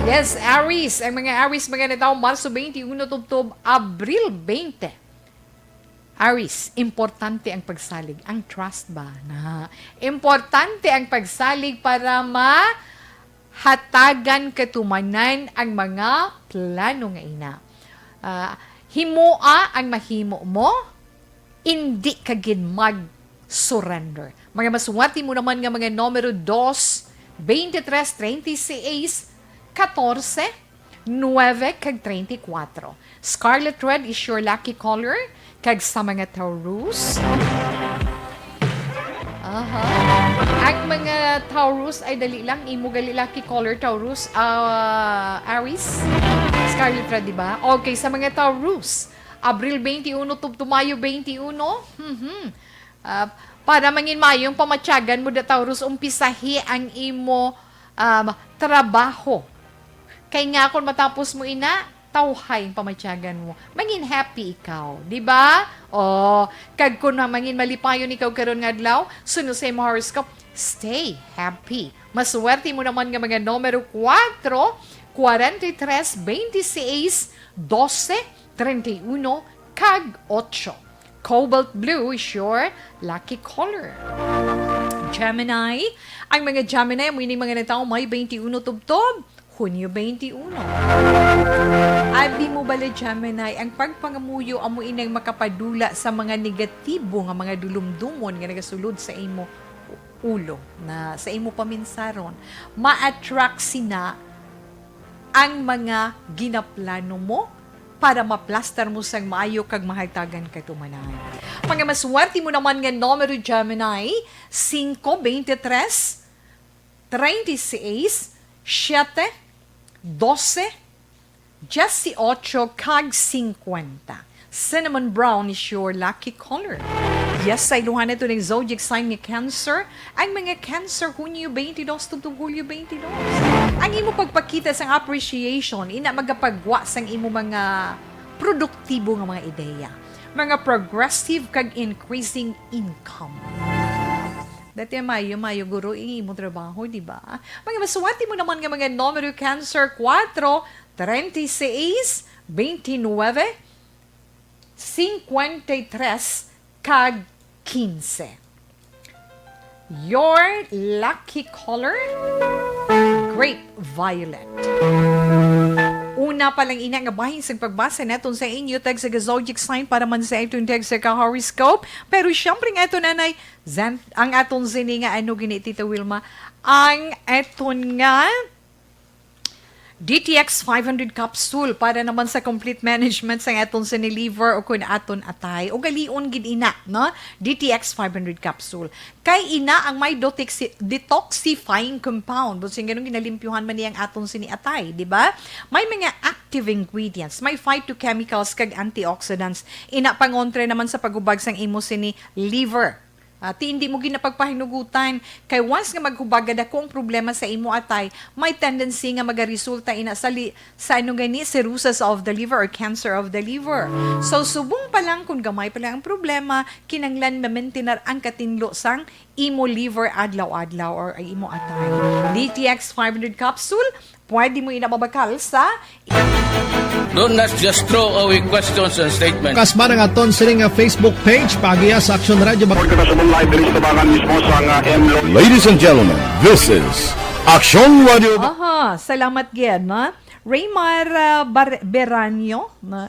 Yes, Aries. Ang mga Aries, mga nataw, Marso 21, tubtob, Abril 20. Aries, importante ang pagsalig. Ang trust ba? Importante ang pagsalig para mahatagan katumanan ang mga plano nga ina. Himoa ang mahimo mo, hindi ka gid mag-surrender. Mga maswati mo naman nga mga numero 2, 23, 36, 14, 9, kag 34. Scarlet red is your lucky color. Kag sa mga Taurus. Ang mga Taurus ay dali lang. Imo gali lucky color Taurus. Aries. Scarlet red, diba? Okay, sa mga Taurus. Abril 21 to Mayo 21. Para mangin Mayo, yung pamatyagan mo da Taurus, umpisahi ang imo trabaho. Kaya nga kung matapos mo ina, tawhay ang pamatyagan mo. Mangin happy ikaw, di ba? Kag kung mangin malipayon ikaw karon nga adlaw, sunod sa imo horoscope, stay happy. Maswerte mo naman nga mga numero 4, 43, 26, 12, 31, kag 8. Cobalt blue is your lucky color. Gemini. Ang mga Gemini, mga natao may 21 tubtob. Hunyo 21. Abi mo bala Gemini, ang pagpangamuyo amo inang makapadula sa mga negatibo nga mga dulumdumon nga nagasulod sa imo ulo, na sa imo paminsaron. Ma-attract sina ang mga ginaplano mo para maplastar mo sang maayo kag mahagtagan ka tumanan. Mga maswerte mo naman nga numero Gemini, 5, 23, 36, 7, 12, 18, kag 50. Cinnamon brown is your lucky color. Yes, sa iluhan ito ng zodiac sign ni Cancer. Ang mga Cancer, Hunyo 22, tubtub Hulyo 22. Ang imo pagpakita sang appreciation, ina magapagwa sang imo mga produktibo nga mga ideya. Mga progressive kag increasing income. Dati mayo guro imo trabaho, di ba? Mga maswati mo naman nga mga numero Cancer 4, 36, 29, 53, kag 15. Your lucky color, Grape Violet. Una pa lang ina nga bahin sa pagbasa naton sa inyo tag sa zodiac sign para man sa itong tag sa horoscope. Pero syempre nga ito nanay, ang aton sini nga ano gini Tita Wilma, ang eton nga DTX 500 capsule para naman sa complete management sa aton sa liver o kun aton atay o galion gid ina no DTX 500 capsule kay ina ang may detoxifying compound but sing ganun ginalimpyuhan man niyang aton sini atay di ba may mga active ingredients may phytochemicals kag antioxidants ina pangontre naman sa pagubag sang imo sini liver. Ti hindi mo ginapagpahinugutan kay once nga maghubagad akong problema sa imo atay may tendency nga magaresulta ina sa ano gani cirrhosis of the liver or cancer of the liver. So subong pa lang kung gamay pa lang ang problema kinanglan ma-maintain ang katinlo sang imo liver adlaw-adlaw or ay imo atay. DTX 500 capsule pwede mo inababakal sa Do not just throw away questions and statements. Kasma ng aton sining nga Facebook page pagiya sa Action Radio. Ladies and gentlemen, this is Action Radio. Aha, salamat gid na. Raymar Beranyo na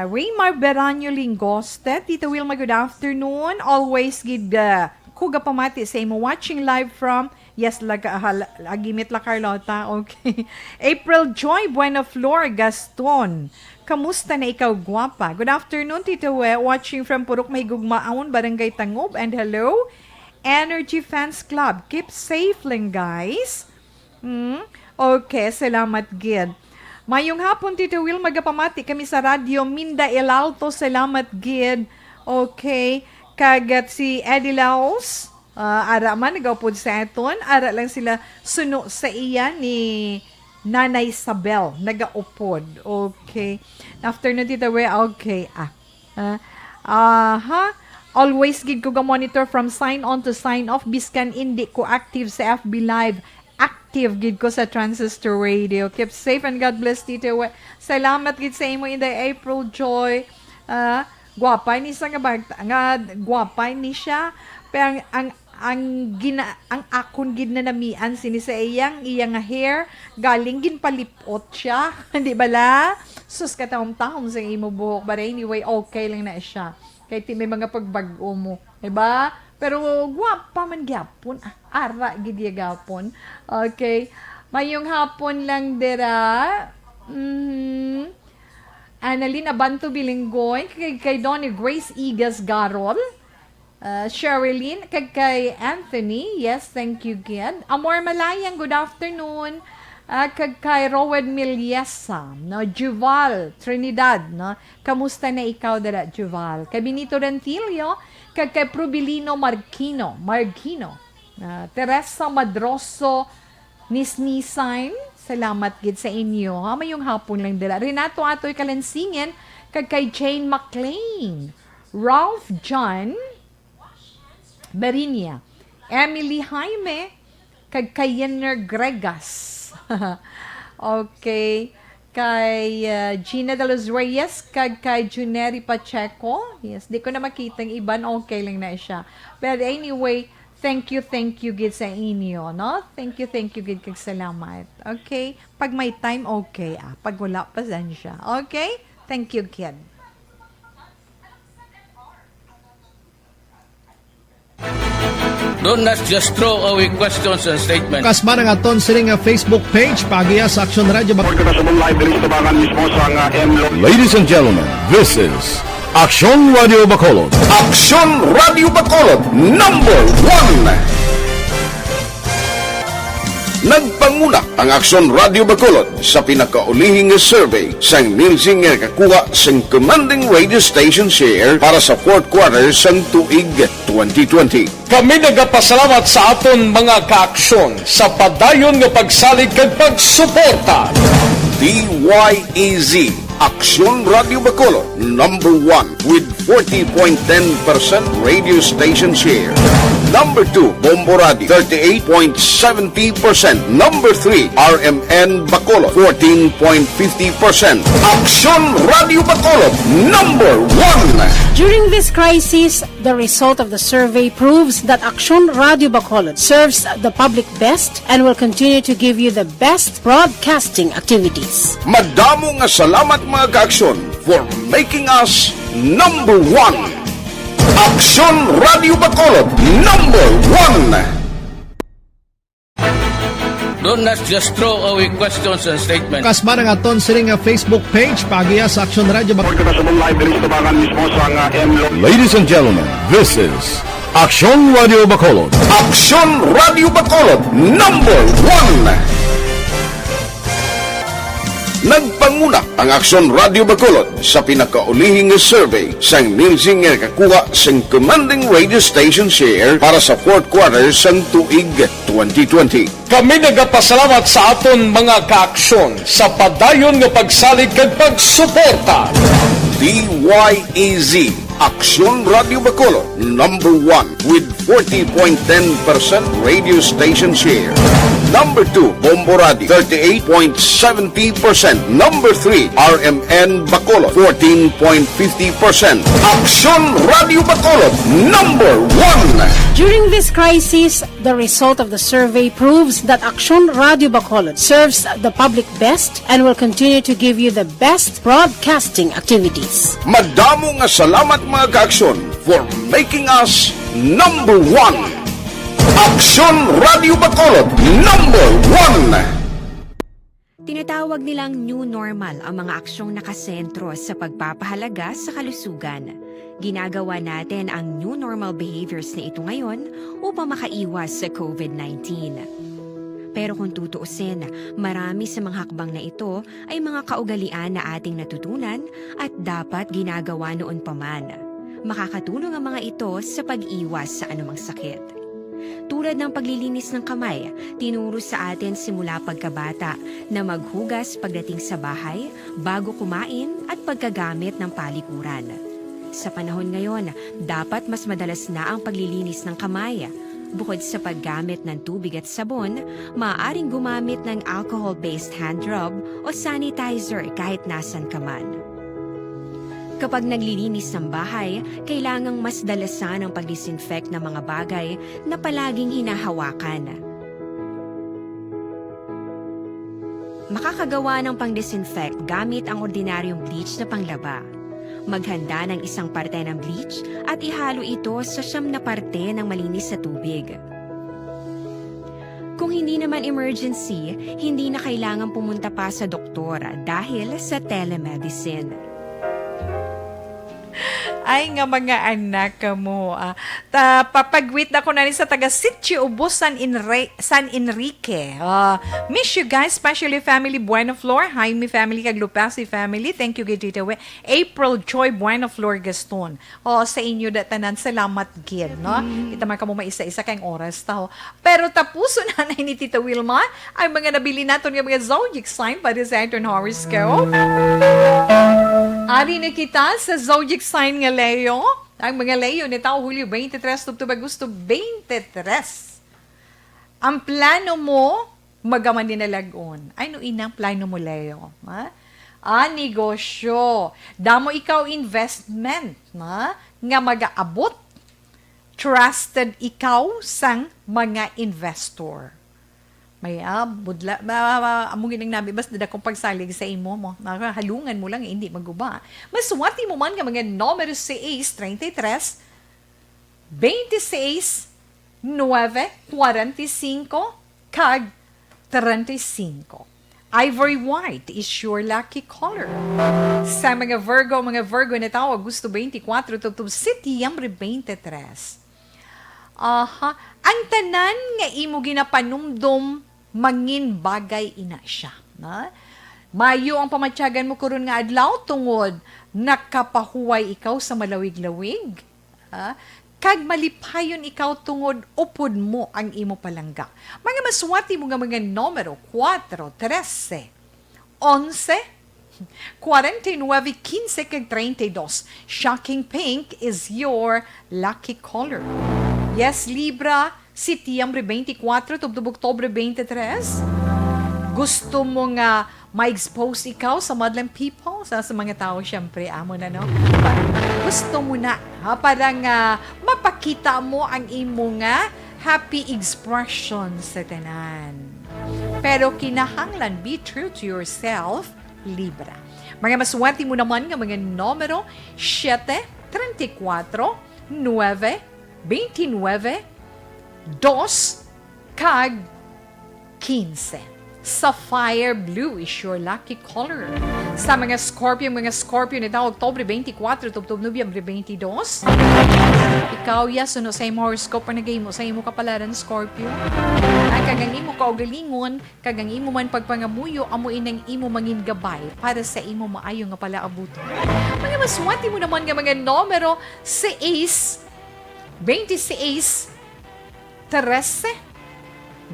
Raymar Beranyo Lingoste. Tita Wilma, good afternoon. Always gid kuga pamati sa imo watching live from agimit la Carlota. Okay. April Joy Buena Flor Gaston. Kamusta na ikaw, gwapa? Good afternoon, Tito We. Watching from Purok May Gugmaon, Barangay Tangob. And hello, Energy Fans Club. Keep safe lang, guys. Okay, salamat, gid. Mayong hapon, Tito Will, magapamati kami sa radyo Minda El Alto. Salamat, gid. Okay. Kagat si Eddie Laos. Ara man, nagawpod sa eton. Ara lang sila suno sa iya ni Nanay Sabel. Nagaupod. Okay. After na Tita We, okay. Always gid ko ga-monitor from sign on to sign off. Biskan hindi ko active sa FB Live. Active gid ko sa Transistor Radio. Keep safe and God bless Tita We. Salamat gid sa imo in the April Joy. Gwapay ni sa nga gwapay ni siya. Pero ang akon gid na namian sini sa iyang hair galing gin palipot siya di bala sus katahom-tahom sa imo buhok but anyway okay lang na siya kay ti may mga pagbag-o mo di ba pero gwapa man gyapon ara gid gyapon okay mayong hapon lang dira Annalyn Abanto Bilinggoy kay Donnie Grace Igas Garol. Sherilyn, kay Anthony, yes, thank you, Gid. Amor Malayang, good afternoon. Kay Rowed Milyesa, no? Juval, Trinidad, no? Kamusta na ikaw dala, Juval? Kay Benito Rentilio, kay Prubilino Margino, Teresa Madroso, Nisnisain, salamat, Gid, sa inyo. Mayong hapon lang dala. Renato Atoy Kalansingin, kay Jane McLean, Ralph John, Barinia, Emily Jaime, kay Yenner Gregas. Okay. Kay Gina de los Reyes, kay Juneri Pacheco. Yes, di ko na makita ang iban. Okay lang na siya. But anyway, thank you, gid sa inyo, no? Thank you, gid kag salamat. Okay? Pag may time, okay. Pag wala pa, saan siya. Okay? Thank you, kid. Do not just throw away questions and statements. Kasma ng aton sining nga Facebook page pagiya sa Action Radio. Ladies and gentlemen, this is Action Radio Bacolod. Action Radio Bacolod #1. Nagpanguna ang Action Radio Bacolod sa pinakaulihing survey sang Nielsen nga kakuha sang commanding radio station share para sa fourth quarter sang tuig 2020. Kami nagapasalamat sa aton mga kaaksyon sa padayon nga pagsalig kag pagsuporta. DYEZ Action Radio Bacolod #1 with 40.10% radio station share. Number 2, Bombo Radio, 38.70%. Number 3, RMN Bacolod, 14.50%. Aksyon Radio Bacolod, number 1. During this crisis, the result of the survey proves that Aksyon Radio Bacolod serves the public best and will continue to give you the best broadcasting activities. Madamo nga salamat mga ka-aksyon for making us number 1. Aksyon Radio Bacolod, number 1. Don't not just throw away questions and statements. Kasba ng aton sining nga Facebook page pagiya sa Aksyon Radio Bacolod. Ladies and gentlemen, this is Aksyon Radio Bacolod. Aksyon Radio Bacolod, number 1. Nagpanguna ang Aksyon Radio Bacolod sa pinakaulihing survey sang Nielsen nga kakuha sang commanding radio station share para sa fourth quarter sang tuig 2020. Kami nagapasalamat sa aton mga kaaksyon sa padayon nga pagsalig kag pagsuporta. DYEZ Aksyon Radio Bacolod, number 1 with 40.10% radio station share. Number 2, Bombo Radio, 38.70%. Number 3, RMN Bacolod, 14.50%. Aksyon Radio Bacolod, number 1. During this crisis, the result of the survey proves that Aksyon Radio Bacolod serves the public best and will continue to give you the best broadcasting activities. Madamo nga salamat mga ka-aksyon for making us number 1. Aksyon Radio Bacolod, number 1. Tinatawag nilang new normal ang mga aksyong nakasentro sa pagpapahalaga sa kalusugan. Ginagawa natin ang new normal behaviors na ito ngayon upang makaiwas sa COVID-19. Pero kung tutuusin, marami sa mga hakbang na ito ay mga kaugalian na ating natutunan at dapat ginagawa noon pa man. Makakatulong ang mga ito sa pag-iwas sa anumang sakit. Tulad ng paglilinis ng kamay, tinuro sa atin simula pagkabata na maghugas pagdating sa bahay, bago kumain at pagkagamit ng palikuran. Sa panahon ngayon, dapat mas madalas na ang paglilinis ng kamay. Bukod sa paggamit ng tubig at sabon, maaaring gumamit ng alcohol-based hand rub o sanitizer kahit nasan ka man. Kapag naglilinis ng bahay, kailangang mas dalasan ang pag-disinfect ng mga bagay na palaging hinahawakan. Makakagawa ng pang-disinfect gamit ang ordinaryong bleach na panglaba. Maghanda ng isang parte ng bleach at ihalo ito sa 9 na parte ng malinis na tubig. Kung hindi naman emergency, hindi na kailangan pumunta pa sa doktor dahil sa telemedicine. Ay nga mga anak mo. Papagwit na ko na rin sa taga Sitio Ubos, San Enrique. Miss you guys, especially family Buena Flor, Jaime family, kag Lupasi family. Thank you, Gitita. April Joy Buena Flor Gaston. Sa inyo datanan, salamat gid, no? Kita man ka mo maisa-isa kayong oras ta. Pero tapuso na ni Tita Wilma ang mga nabili naton nga mga zodiac sign para sa Saturn horoscope. Ari na kita sa zodiac sign nga Leo. Ang mga Leo ni tao Hulyo 23 to Agosto 23. Ang plano mo magaman din na lagon. Ay no inang plano mo Leo, ha? Negosyo. Damo ikaw investment, ha? Nga mag-aabot. Trusted ikaw sang mga investor. May budla among ginang nabi basta dakong pagsalig sa imo mo. Halungan mo lang hindi maguba. Maswati mo man nga mga numero 6, 33, 26, 9, 45, kag 35. Ivory white is your lucky color. Sa mga Virgo na tao, Agosto 24 to Setyembre 23. Ang tanan nga imo ginapanumdum mangin bagay ina siya. Na? Mayo ang pamatyagan mo karon nga adlaw tungod nakapahuway ikaw sa malawig-lawig. Kag malipayon ikaw tungod upod mo ang imo palangga. Mga maswati mo nga mga numero 4, 13, 11, 49, 15, kag 32. Shocking pink is your lucky color. Yes, Libra, Setyembre 24, tubtub Oktobre 23. Gusto mo nga ma-expose ikaw sa madlang people? Sa mga tao, syempre, amo na, no? Gusto mo na, parang mapakita mo ang imo nga happy expression sa tanan. Pero kinahanglan, be true to yourself, Libra. Mga maswerte mo naman nga mga numero 7, 34, 9, 29, 2, kag 15. Sapphire blue is your lucky color. Sa mga Scorpio nito, Oktobre 24, tubtub Nobyembre 22. Ikaw, suno sa imo horoscope pa nagay mo sa imo kapalaran, Scorpio. Ang kagang imo kaugalingon, kagang imo man pagpangamuyo, amuin ang imo mangin gabay para sa imo maayo nga pala abuto. Mga maswati mo naman nga mga numero 6, 26, 13,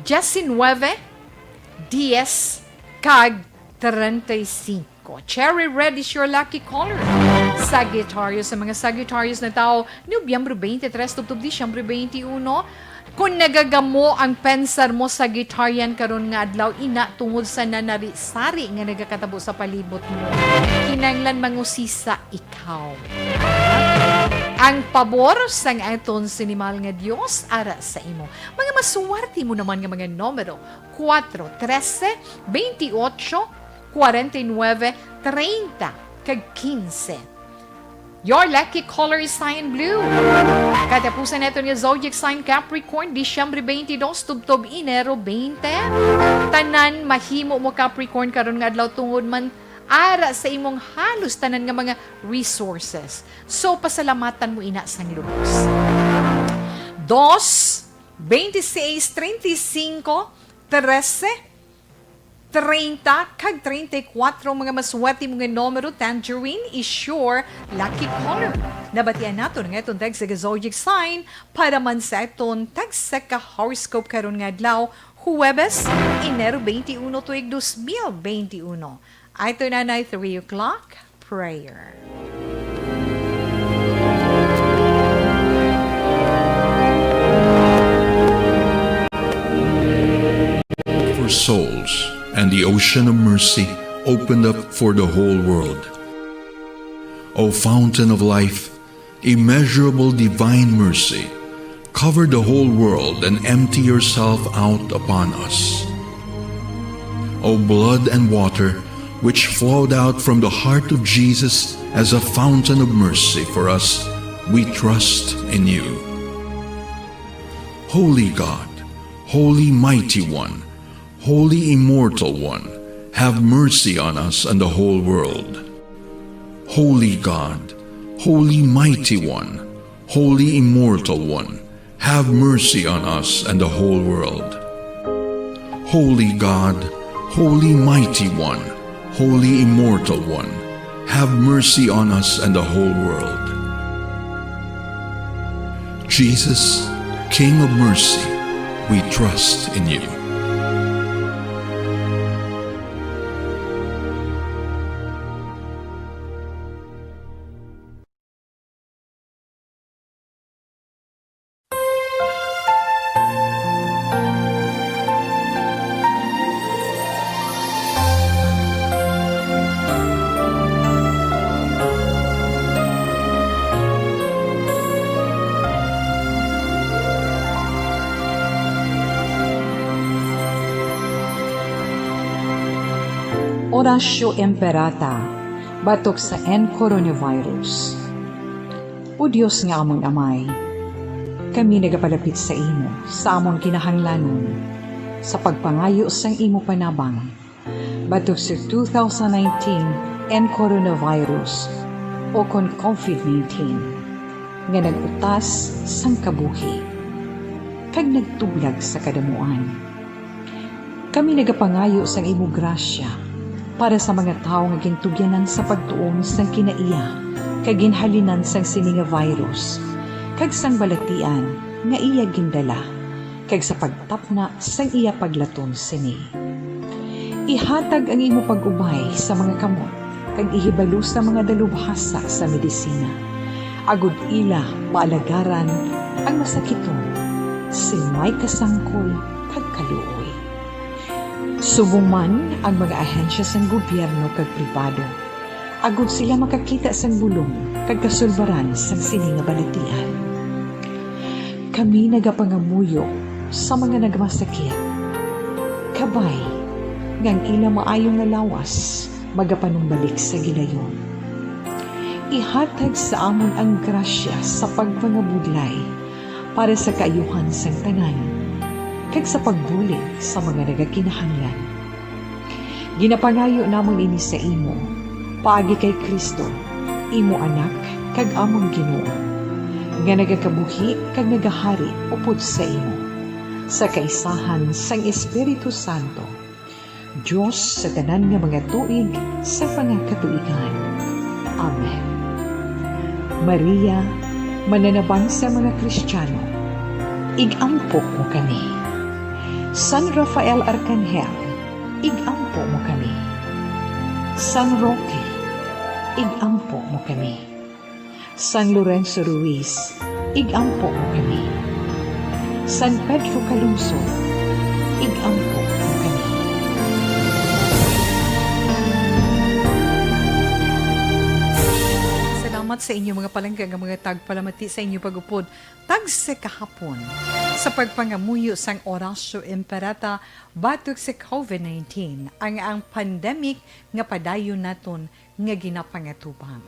19, 10, kag 35. Cherry red is your lucky color. Sagittarius, sa mga Sagittarius na tao, Nobyembre 23, tubtub Disyembre 21. Kung nagagamo ang pensar mo, Sagittarian, karon nga adlaw, ina tungod sa nanari-sari nga nagakatabo sa palibot mo. Kinanglan mangusisa ikaw. Ang pabor sang aton sinimal nga Dios ara sa imo. Mga masuwerte mo naman nga mga numero 4, 13, 28, 49, 30, kag 15. Your lucky color is cyan blue. Katapusan nato nga zodiac sign Capricorn, Disyembre 22, tubtob Enero 20. Tanan mahimo mo Capricorn karon nga adlaw tungod man ara sa imong halos tanan nga mga resources. So, pasalamatan mo ina sang lubos. 2, 26, 35, 13, 30, kag 34 mga maswerte mga numero. Tangerine is your lucky color. Nabatian nato nga itong tag sa zodiac sign para man sa itong tag sa ka-horoscope karon nga adlaw, Huwebes, Enero 21 tuig 2021. Ito na 3 o'clock, prayer. For souls and the ocean of mercy opened up for the whole world. O fountain of life, immeasurable divine mercy, cover the whole world and empty yourself out upon us. O blood and water, which flowed out from the heart of Jesus as a fountain of mercy for us, we trust in you. Holy God, Holy Mighty One, Holy Immortal One, have mercy on us and the whole world. Holy God, Holy Mighty One, Holy Immortal One, have mercy on us and the whole world. Holy God, Holy Mighty One, Holy Immortal One, have mercy on us and the whole world. Jesus, King of mercy, we trust in you. Orasyo Emperata, batok sa coronavirus. O Diyos nga among amay, kami nagapalapit sa imo, sa among kinahanglanon, sa pagpangayo sang imo panabang, batok sa 2019 coronavirus o kon COVID-19, nga nagutas sang kabuhi, kag nagtublag sa kadamuan. Kami nagapangayo sang imo grasya, para sa mga tao nga gintugyanan sa pagtuon sang kinaiya kag ginhalinan sang sini nga virus kag sang balatian nga iya gindala kag sa pagtapna sang iya paglaton sini. Ihatag ang imo pag-ubay sa mga kamot kag ihibalo sa mga dalubhasa sa medisina. Agud ila maalagaran ang masakiton si may kasangkol kag kaluoy. Subong man ang mga ahensya sang gobyerno kag pribado, agud sila makakita sang bulong kag kasulbaran sang sininga balatian. Kami nagapangamuyo sa mga nagmasakit. Kabay, ngang ila maayong nalawas, magapanumbalik sa gilayon. Ihatag sa amon ang grasya sa pagpangabudlay para sa kaayuhan sang tanan, kag sa pagbulig sa mga nagakinahanglan. Ginapangayo namon ini sa imo, paagi kay Kristo, imo anak, kag among Ginoo, nga nagakabuhi kag nagahari upod sa imo, sa kaisahan sang Espiritu Santo, Diyos sa tanan nga mga tuig sa pangakatuigan. Amen. Maria, mananabang sa mga Kristiyano, igampo mo kami. San Rafael Arcangel, igampo mo kami. San Roque, igampo mo kami. San Lorenzo Ruiz, igampo mo kami. San Pedro Calungsod, igampo mo kami. Salamat sa inyo mga palanggang mga tagpalamati sa inyo pagupod tagsa kahapon sa pagpangamuyo sang Orasyo Imperata batok sa COVID-19 ang pandemic nga padayon naton nga ginapangatubang.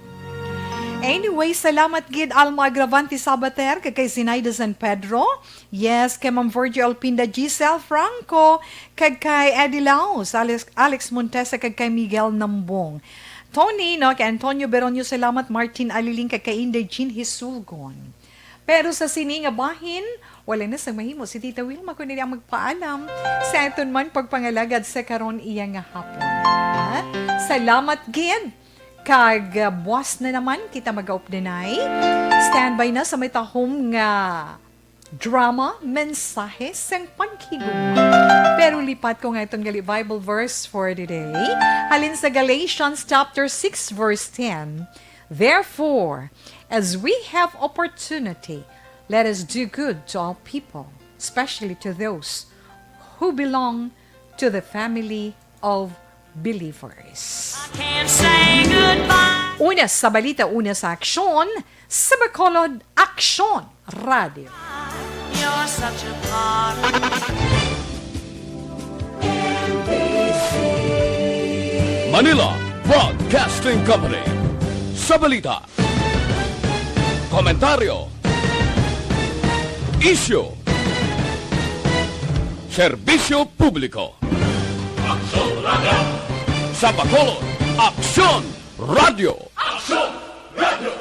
Anyway, salamat gid Alma Agravante Sabater kay Zinaida San Pedro. Yes, kay Ma'am Virgil Alpinda Giselle Franco, kay Eddie Laos, Alex Montesa, kay Miguel Nambong. Tony, no, kay Antonio Beronio, salamat. Martin Aliling, kay Inday Jean Hisulgon. Pero sa sini nga bahin, wala na sa mahimo si Tita Wilma kung nila magpaalam sa aton man pagpangalagad sa karon iya nga hapon. Ha? Salamat gid. Kag buwas na naman kita mag-updenay. Standby na sa may tahom nga drama, mensahe sang pagkigugma. Pero lipat ko nga itong Bible verse for today. Halin sa Galatians chapter 6 verse 10. Therefore, as we have opportunity, let us do good to all people, especially to those who belong to the family of believers. Una sa balita, una sa aksyon, sa Bacolod Aksyon Radio. You're such a part. Manila Broadcasting Company. Sa balita, komentaryo, issue, serbisyo publiko. Aksyon Radio! Sa Bacolod Aksyon Radio. Aksyon Radio!